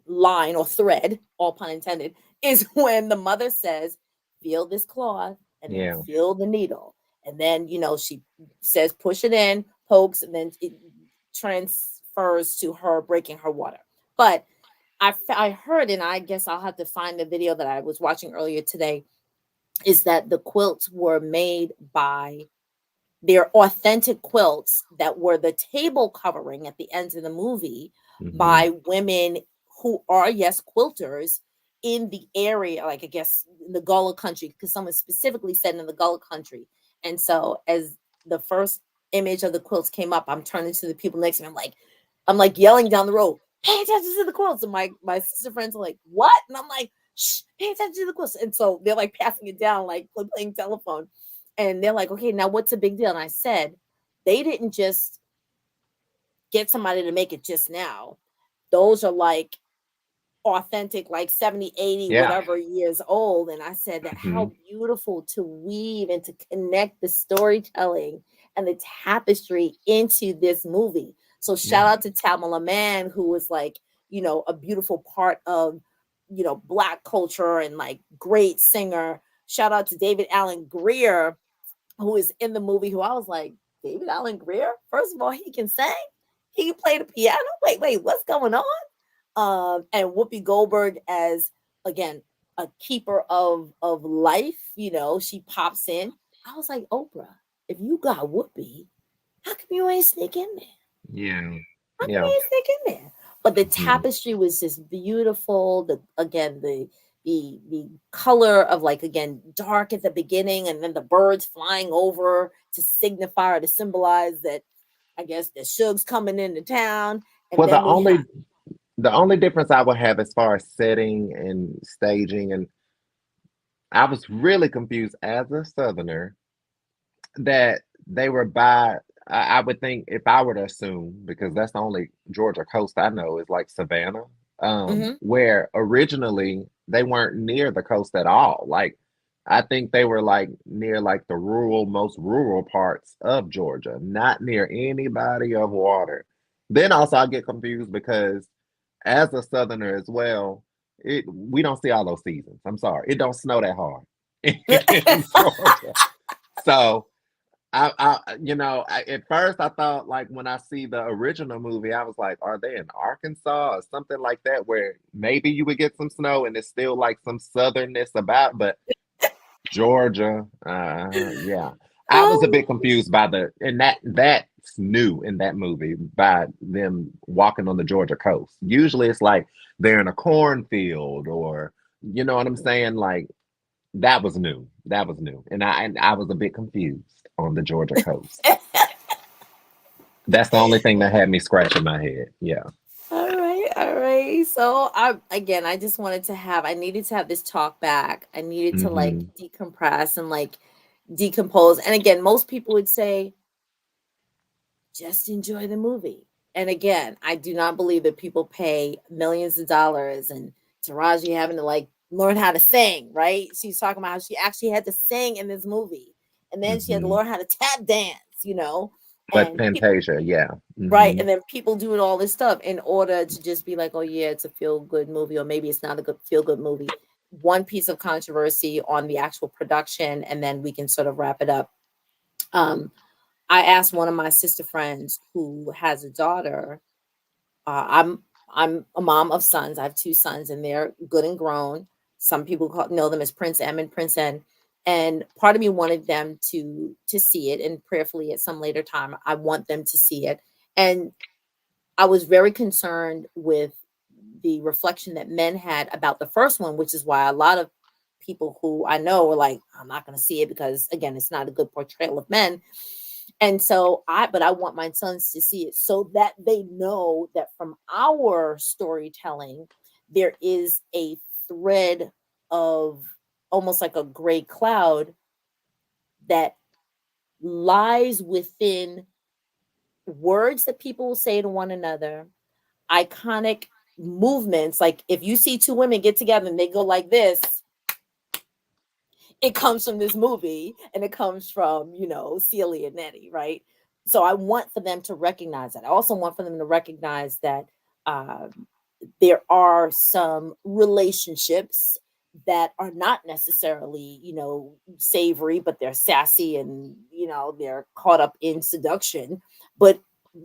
line or thread, all pun intended, is when the mother says, "Feel this cloth," and then Yeah. feel the needle, and then she says, "Push it in," pokes, and then it transfers to her breaking her water. But I heard, and I guess I'll have to find the video that I was watching earlier today. Is that the quilts were made by they're authentic quilts that were the table covering at the end of the movie Hmm. by women who are, yes, quilters in the area, like I guess in the Gullah country, because someone specifically said in the Gullah country. And so as the first image of the quilts came up, I'm turning to the people next to me. I'm like yelling down the road, pay attention to the quilts. And my sister friends are like, what? And I'm like, shh, pay attention to the quilts. And so they're like passing it down, like playing telephone. And they're like, okay, now what's the big deal? And I said, they didn't just get somebody to make it just now. Those are like authentic, like 70, 80, Yeah. whatever years old. And I said that Hmm. how beautiful to weave and to connect the storytelling and the tapestry into this movie. So Yeah. shout out to Tamala Mann, who was like, a beautiful part of, Black culture and like great singer. Shout out to David Allen Greer, who is in the movie, who I was like, David Allen Greer? First of all, he can sing. He can play the piano. Wait, what's going on? And Whoopi Goldberg as again a keeper of life. She pops in. I was like, Oprah, if you got Whoopi, how come you ain't sneak in there? Yeah. How come Yeah. you ain't sneak in there? But the Hmm. tapestry was just beautiful. The color of like again dark at the beginning, and then the birds flying over to signify or to symbolize that I guess the Suge's coming into town, and Well, then we have. the only difference I would have as far as setting and staging, and I was really confused as a Southerner that they were by. I would think if I were to assume, because that's the only Georgia coast I know is like Savannah, Mhm. where originally they weren't near the coast at all. Like I think they were like near like the most rural parts of Georgia, not near any body of water. Then also I get confused because as a Southerner as well, we don't see all those seasons. I'm sorry, it don't snow that hard in Georgia. So at first I thought like when I see the original movie, I was like, are they in Arkansas or something like that, where maybe you would get some snow and it's still like some southernness about, but Georgia, yeah. I was a Oh, bit confused by and that's new in that movie by them walking on the Georgia coast. Usually it's like they're in a cornfield or you know what I'm saying? Like that was new. That was new. And I was a bit confused on the Georgia coast. That's the only thing that had me scratching my head. Yeah. all right, all right. So I just I needed to have this talk back. I needed to like Hmm. decompress and like decompose. And again, most people would say, just enjoy the movie. And again, I do not believe that people pay millions of dollars and Taraji having to like learn how to sing, right? She's talking about how she actually had to sing in this movie. And then she had to Hmm. learn how to tap dance. But And people, Fantasia, yeah. right. Hmm. And then people doing all this stuff in order to just be like, oh, yeah, it's a feel good movie, or maybe it's not a good feel good movie. One piece of controversy on the actual production, and then we can sort of wrap it up. Um, I asked one of my sister friends who has a daughter. I'm I'm a mom of sons. I have two sons, and they're good and grown. Some people know them as Prince M and Prince N. And part of me wanted them to see it, and prayerfully at some later time, I want them to see it. And I was very concerned with the reflection that men had about the first one, which is why a lot of people who I know were like, I'm not going to see it because, again, it's not a good portrayal of men. And so but I want my sons to see it so that they know that from our storytelling, there is a thread of almost like a gray cloud that lies within words that people will say to one another, iconic movements. Like if you see two women get together and they go like this, it comes from this movie, and it comes from, Celia and Nettie, right? So I want for them to recognize that. I also want for them to recognize that there are some relationships that are not necessarily, savory, but they're sassy and, they're caught up in seduction. But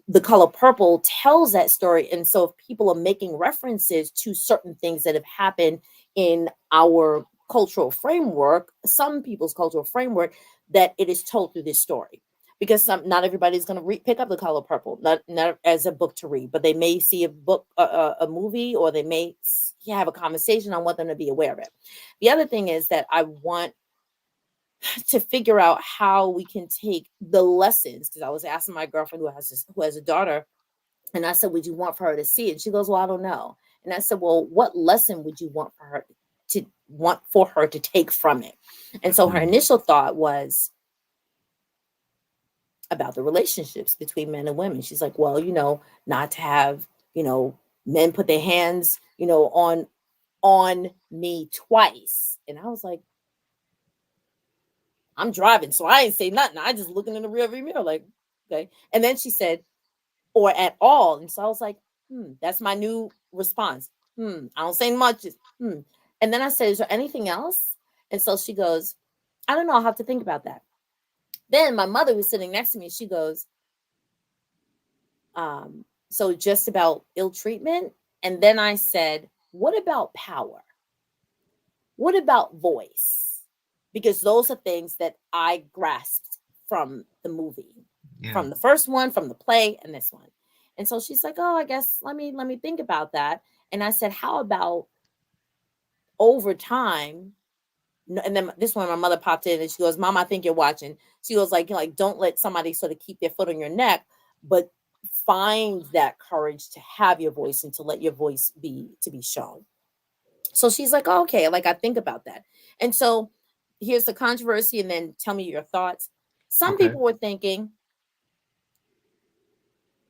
The Color Purple tells that story. And so if people are making references to certain things that have happened in our cultural framework, some people's cultural framework, that it is told through this story. Because not everybody's going to pick up The Color Purple, not as a book to read, but they may see a book, a movie, or they may have a conversation. I want them to be aware of it. The other thing is that I want to figure out how we can take the lessons, because I was asking my girlfriend who has a daughter, and I said, would you want for her to see it? And she goes, well, I don't know. And I said, well, what lesson would you want for her to take from it? And so her initial thought was about the relationships between men and women. She's like, well, not to have, men put their hands, on me twice. And I was like, I'm driving, so I ain't say nothing. I just looking in the rearview mirror, like, okay. And then she said, or at all. And so I was like, that's my new response. I don't say much. And then I said, is there anything else? And so she goes, I don't know. I'll have to think about that. Then my mother was sitting next to me. She goes, so just about ill treatment. And then I said, what about power? What about voice? Because those are things that I grasped from the movie, from the first one, from the play, and this one. And so she's like, oh, I guess let me think about that. And I said, how about over time? And then this one, my mother popped in and she goes, Mom, I think you're watching. She goes like, don't let somebody sort of keep their foot on your neck, but find that courage to have your voice and to let your voice be shown. So she's like, oh, okay, like I think about that. And so here's the controversy, and then tell me your thoughts. Some people were thinking,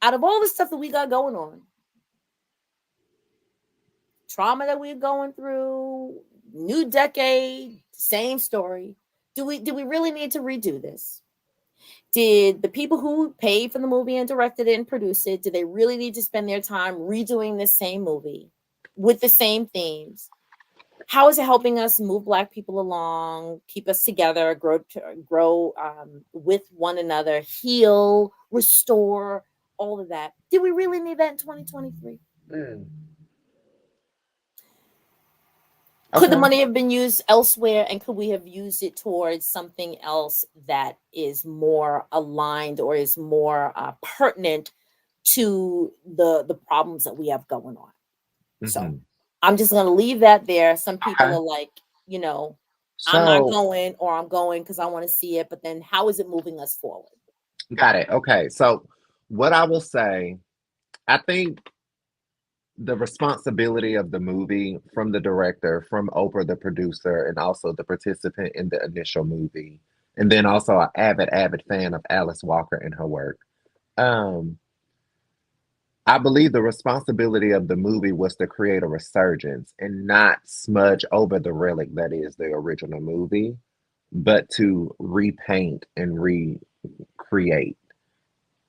out of all the stuff that we got going on, trauma that we're going through, new decade, same story, do we really need to redo this? Did the people who paid for the movie and directed it and produced it, do they really need to spend their time redoing this same movie with the same themes? How is it helping us move Black people along, keep us together, grow with one another, heal, restore, all of that? Did we really need that in 2023? Could the money have been used elsewhere, and could we have used it towards something else that is more aligned or is more pertinent to the problems that we have going on? So I'm just going to leave that there. Some people are like, I'm not going, or I'm going because I want to see it. But then how is it moving us forward? Got it. Okay. So what I will say, I think the responsibility of the movie from the director, from Oprah, the producer, and also the participant in the initial movie, and then also an avid fan of Alice Walker and her work. I believe the responsibility of the movie was to create a resurgence and not smudge over the relic that is the original movie, but to repaint and recreate.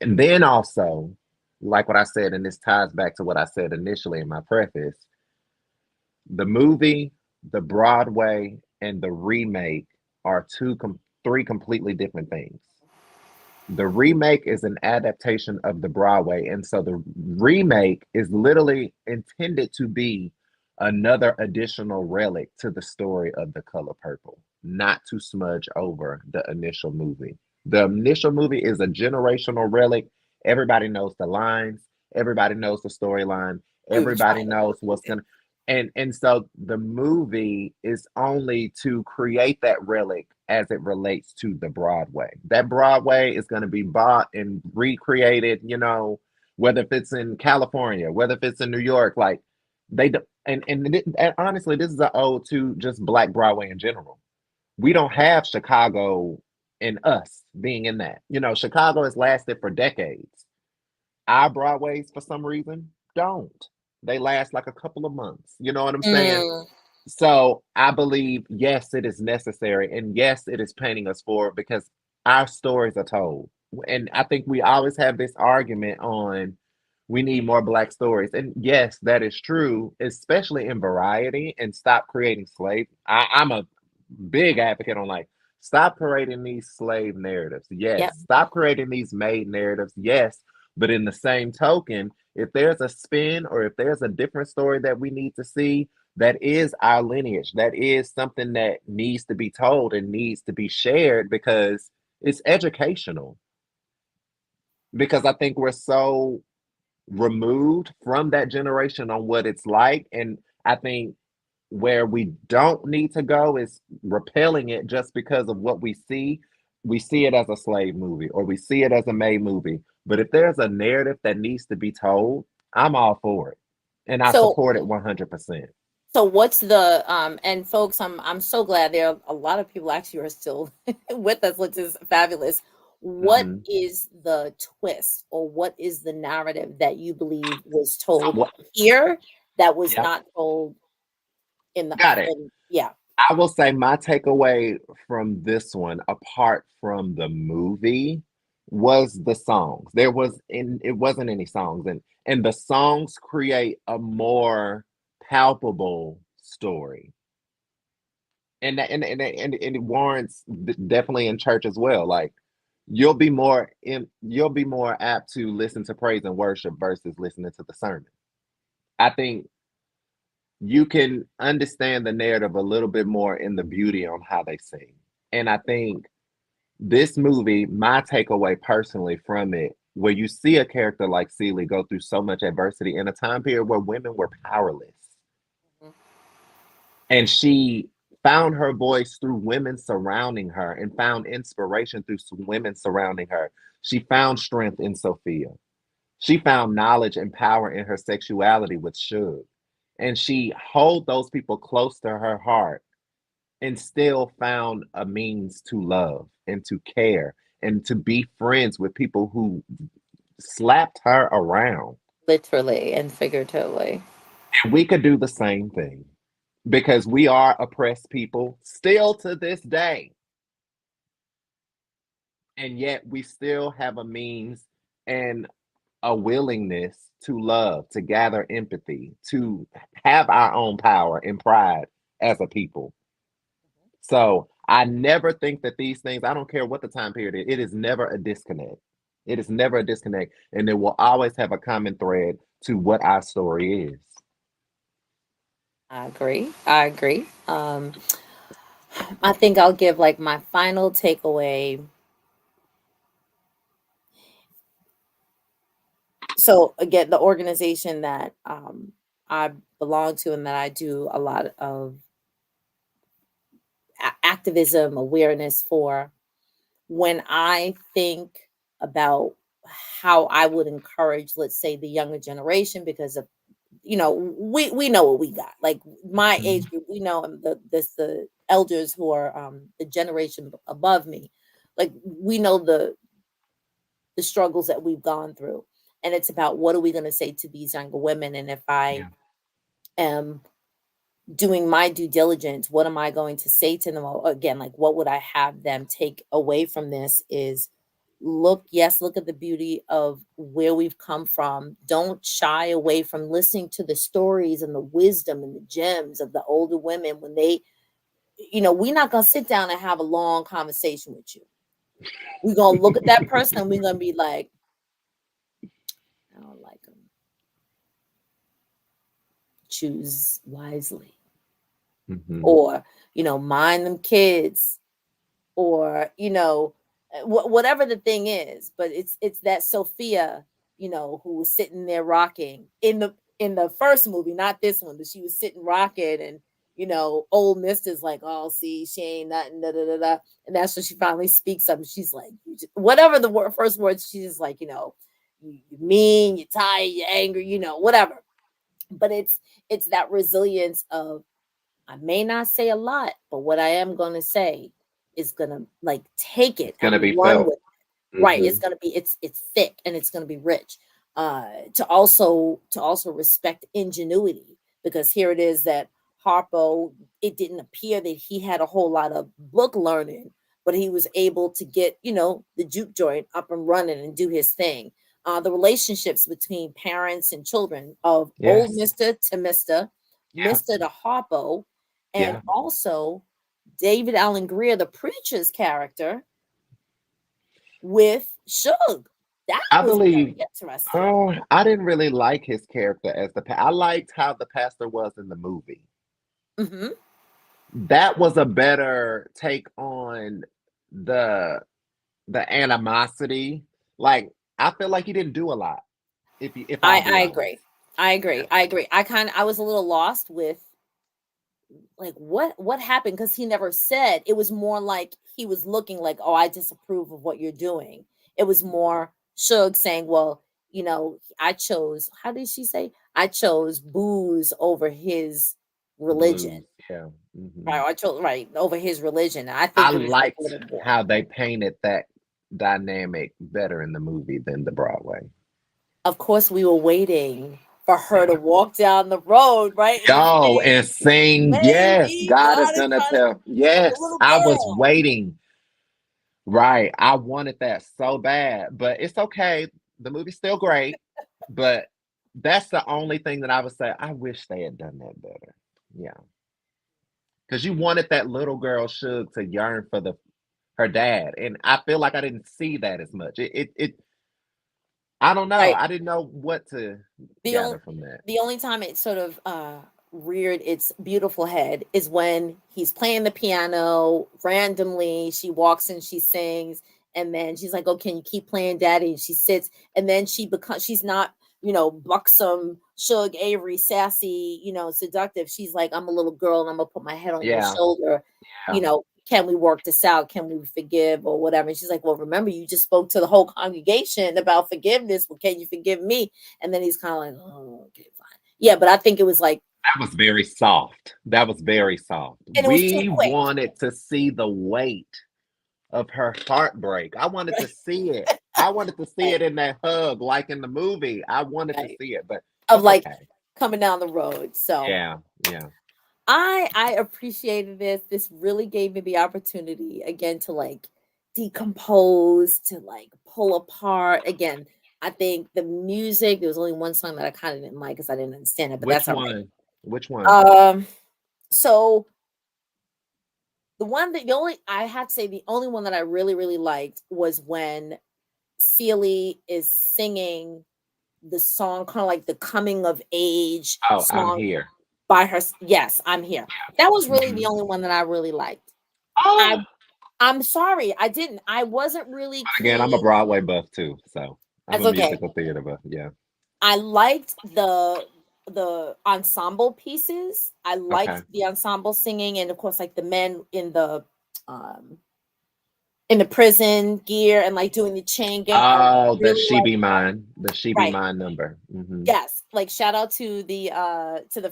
And then also, like what I said, and this ties back to what I said initially in my preface, the movie, the Broadway, and the remake are three completely different things. The remake is an adaptation of the Broadway. And so the remake is literally intended to be another additional relic to the story of The Color Purple, not to smudge over the initial movie. The initial movie is a generational relic. Everybody knows the lines, everybody knows the storyline, We were everybody trying to knows what's gonna and so the movie is only to create that relic as it relates to the Broadway. That Broadway is going to be bought and recreated, whether if it's in California, whether if it's in New York, like and honestly, this is an ode to just Black Broadway in general. We don't have Chicago and us being in that. Chicago has lasted for decades. Our Broadways, for some reason, don't. They last like a couple of months. You know what I'm saying? Mm. So I believe, yes, it is necessary. And yes, it is painting us forward because our stories are told. And I think we always have this argument on we need more Black stories. And yes, that is true, especially in variety and stop creating slaves. I'm a big advocate on like, stop creating these slave narratives. Yep. Yes. Stop creating these maid narratives. Yes. But in the same token, if there's a spin or if there's a different story that we need to see, that is our lineage. That is something that needs to be told and needs to be shared because it's educational. Because I think we're so removed from that generation on what it's like. And I think where we don't need to go is repelling it just because of what we see. We see it as a slave movie or we see it as a May movie. But if there's a narrative that needs to be told, I'm all for it. And I So support it 100%. so what's the and folks, I'm so glad there are a lot of people actually are still with us, which is fabulous. What Hmm. is the twist or what is the narrative that you believe was told What? here that was Yep. not told in the Got it. yeah. I will say my takeaway from this one, apart from the movie, was the songs. It wasn't any songs, and the songs create a more palpable story. And it warrants definitely in church as well. Like you'll be more apt to listen to praise and worship versus listening to the sermon. I think you can understand the narrative a little bit more in the beauty on how they sing. And I think this movie, my takeaway personally from it, where you see a character like Celie go through so much adversity in a time period where women were powerless. Mhm. And she found her voice through women surrounding her and found inspiration through women surrounding her. She found strength in Sophia. She found knowledge and power in her sexuality with Suge. And she held those people close to her heart and still found a means to love and to care and to be friends with people who slapped her around. Literally and figuratively. And we could do the same thing because we are oppressed people still to this day. And yet we still have a means and a willingness to love, to gather empathy, to have our own power and pride as a people. So I never think that these things, I don't care what the time period is, it is never a disconnect. It is never a disconnect. And it will always have a common thread to what our story is. I agree. I agree. I think I'll give like my final takeaway. So again, the organization that I belong to and that I do a lot of activism awareness for, when I think about how I would encourage, let's say, the younger generation, because of we know what we got. Like my Mhm. age group, we know the elders who are the generation above me, like we know the struggles that we've gone through, and it's about what are we going to say to these younger women, and if I Yeah. am doing my due diligence, what am I going to say to them? Again, like what would I have them take away from this is look at the beauty of where we've come from. Don't shy away from listening to the stories and the wisdom and the gems of the older women when they, we're not going to sit down and have a long conversation with you. We're gonna look at that person and we're gonna be like, I don't like them. Choose wisely. Or, mind them kids, or, whatever the thing is. But it's that Sophia, who was sitting there rocking in the first movie, not this one, but she was sitting rocking, and old Mister's like, oh, see, she ain't nothing, da da da da. And that's when she finally speaks up. And she's like, whatever the first words, she's just like, you're mean, you're tired, you're angry, whatever. But it's that resilience of, I may not say a lot, but what I am going to say is going to like take it Gonna and be run felt. with it. Right. It's going to be, it's thick and it's going to be rich. To also respect ingenuity, because here it is that Harpo, it didn't appear that he had a whole lot of book learning, but he was able to get, the juke joint up and running and do his thing. The relationships between parents and children, of old Yes. Mister to Mister, Yeah. Mister to Harpo, and Yeah. also David Allen Greer, the preacher's character, with Suge. That I was very believe. interesting. Oh, I didn't really like his character as I liked how the pastor was in the movie. Mm-hmm. That was a better take on the animosity. Like, I feel like he didn't do a lot. If I'll be I honest. agree. I was a little lost with, like, what happened, because he never said. It was more like he was looking like, oh, I disapprove of what you're doing. It was more Suge saying, well, I chose, how did she say, I chose booze over his religion. Blues. Yeah. Right. I chose right over his religion. I I think it was like a liked little more. how they painted that dynamic better in the movie than the Broadway. Of course, we were waiting for her to walk down the road, right? And Go sing, and sing. Yes, maybe God is God is gonna trying to, tell. the Yes, little I was girl. waiting. Right. I wanted that so bad, but it's okay. The movie's still great, but that's the only thing that I would say. I wish they had done that better. Yeah. Because you wanted that little girl Suge to yearn for her dad. And I feel like I didn't see that as much. I don't know. Right. I didn't know what to The only gather from that. the only time it sort of reared its beautiful head is when he's playing the piano randomly. She walks in, she sings, and then she's like, "Oh, can you keep playing, Daddy?" And she sits, and then she's not, buxom, Suge Avery, sassy, seductive. She's like, "I'm a little girl, and I'm gonna put my head on your Yeah. shoulder. Yeah. Can we work this out? Can we forgive or whatever?" And she's like, "Well, remember, you just spoke to the whole congregation about forgiveness. Well, can you forgive me?" And then he's kind of like, "Oh, okay, fine." Yeah, but I think it was like, That was very soft. That was very soft. and it was too We quick. wanted to see the weight of her heartbreak. I wanted to see it. I wanted to see Right, it in that hug, like in the movie. I wanted to right. see it, but Of it's like okay. coming down the road. So Yeah, yeah. I appreciated this. This really gave me the opportunity again to like decompose, to like pull apart. Again, I think the music, there was only one song that I kind of didn't like because I didn't understand it, but Which that's all right. one? Which one? So the only, I have to say, the only one that I really, really liked was when Celie is singing the song, kind of like the coming of age Oh, I'm song here. by her. Yes, I'm here. That was really the Mhm. only one that I really liked. Oh, I'm sorry, I didn't. I wasn't really again, I'm a keen. Broadway buff too, so I'm That's a okay. musical theater buff. Yeah. I liked the ensemble pieces. I liked Okay. the ensemble singing, and of course, like the men um in the prison gear and like doing the chain gang. I Oh, the really She like Be that. Mine, the She Be Right. Mine number. Hmm. Yes, like shout out to the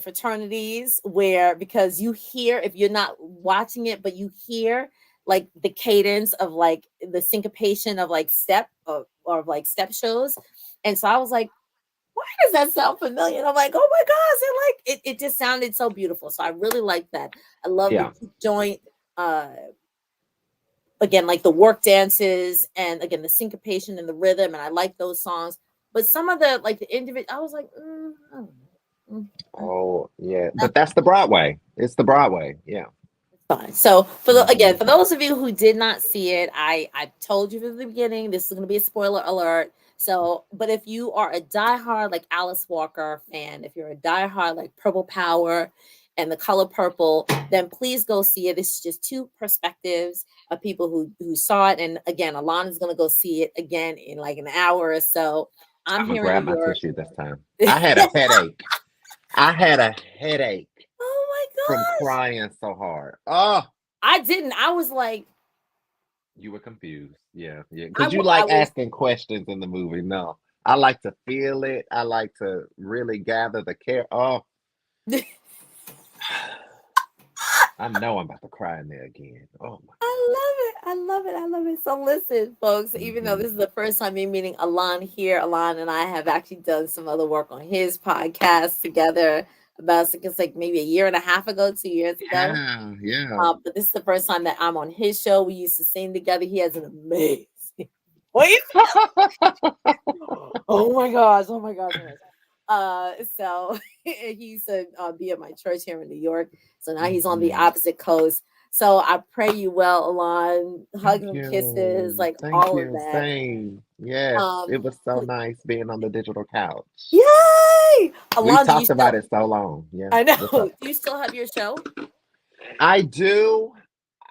fraternities, where, because you hear, if you're not watching it, but you hear like the cadence of like the syncopation of like step or like step shows. And so I was like, why does that sound familiar? And I'm like, oh my gosh, and like it just sounded so beautiful. So I really like that. I love the Yeah. juke joint. Again, like the work dances, and again the syncopation and the rhythm, and I like those songs. But some of the like the individual, I was like, I don't know. Oh, yeah. But that's the Broadway. It's the Broadway. Yeah. Fine. So for again, for those of you who did not see it, I told you from the beginning this is going to be a spoiler alert. So, but if you are a diehard like Alice Walker fan, if you're a diehard like Purple Power and The Color Purple, then please go see it. This is just two perspectives of people who saw it. And again, Alana's going to go see it again in like an hour or so. I'm here gonna grab in New my York. tissue this time. I had a headache. I had a headache Oh my from gosh. crying so hard. Oh, I didn't. I was like, you were confused. Yeah. Because you like asking questions in the movie. No, I like to feel it. I like to really gather the care. Oh, I know I'm about to cry in there again. Oh my. I love it. I love it. I love it. So listen, folks, even though Mm-hmm. this is the first time you're meeting Alon here, Alon and I have actually done some other work on his podcast together about, it's like maybe a year and a half ago, 2 years ago. Yeah. But this is the first time that I'm on his show. We used to sing together. He has an amazing voice. Oh my gosh. Oh my gosh. So he used to be at my church here in New York. So now he's on the opposite coast. So I pray you well, Alon. Hugs and kisses, like Thank all of you. that. Same. Yes. It was so nice being on the digital couch. Yay! We Alon, talked about it so long. Yeah. I know. Do you still have your show? I do.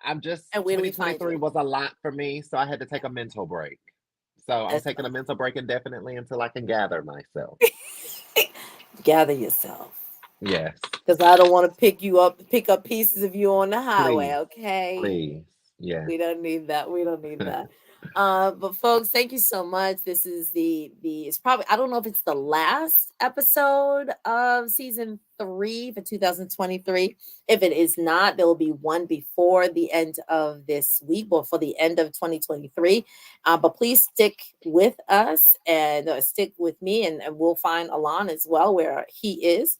I'm just And where do we find 2023 you? was a lot for me, so I had to take a mental break. So I'm taking a mental break indefinitely until I can gather myself. Gather yourself. Yes. Because I don't want to pick up pieces of you on the highway, Please. okay? Please. Yeah. We don't need that. We don't need that. But folks, thank you so much. This is it's probably, I don't know if it's the last episode of season 3 for 2023. If it is not, there will be one before the end of this week or for the end of 2023. But please stick with us and stick with me, and we'll find Alon as well where he is.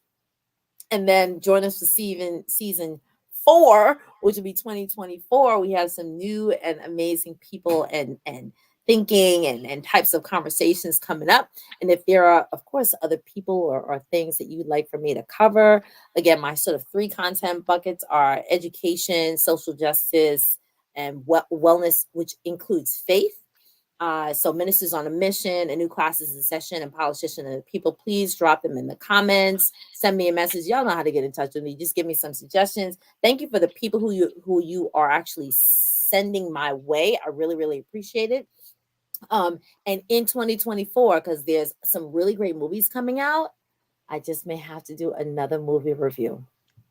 And then join us for season 4, which will be 2024. We have some new and amazing people and thinking and types of conversations coming up. And if there are, of course, other people or things that you'd like for me to cover, again, my sort of 3 content buckets are education, social justice, and wellness, which includes faith. So ministers on a mission, a new classes in session, and politician and people, please drop them in the comments. Send me a message. Y'all know how to get in touch with me. Just give me some suggestions. Thank you for the people who you are actually sending my way. I really, really appreciate it. And in 2024, because there's some really great movies coming out, I just may have to do another movie review.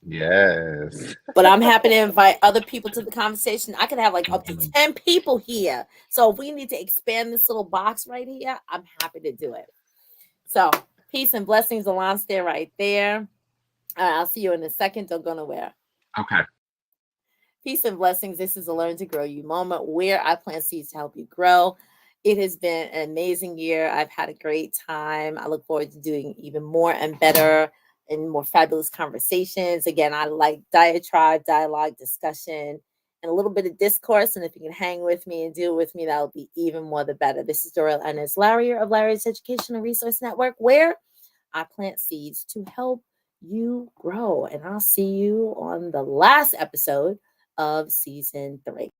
Yes. But I'm happy to invite other people to the conversation. I could have like up to 10 people here. So if we need to expand this little box right here, I'm happy to do it. So peace and blessings. Alon, stay right there. I'll see you in a second. Don't go nowhere. Okay. Peace and blessings. This is a Learn to Grow You moment where I plant seeds to help you grow. It has been an amazing year. I've had a great time. I look forward to doing even more and better and more fabulous conversations. Again, I like diatribe, dialogue, discussion, and a little bit of discourse. And if you can hang with me and deal with me, that'll be even more the better. This is Doriel Inez Larrier of Larrier's Educational Resource Network, where I plant seeds to help you grow. And I'll see you on the last episode of season 3.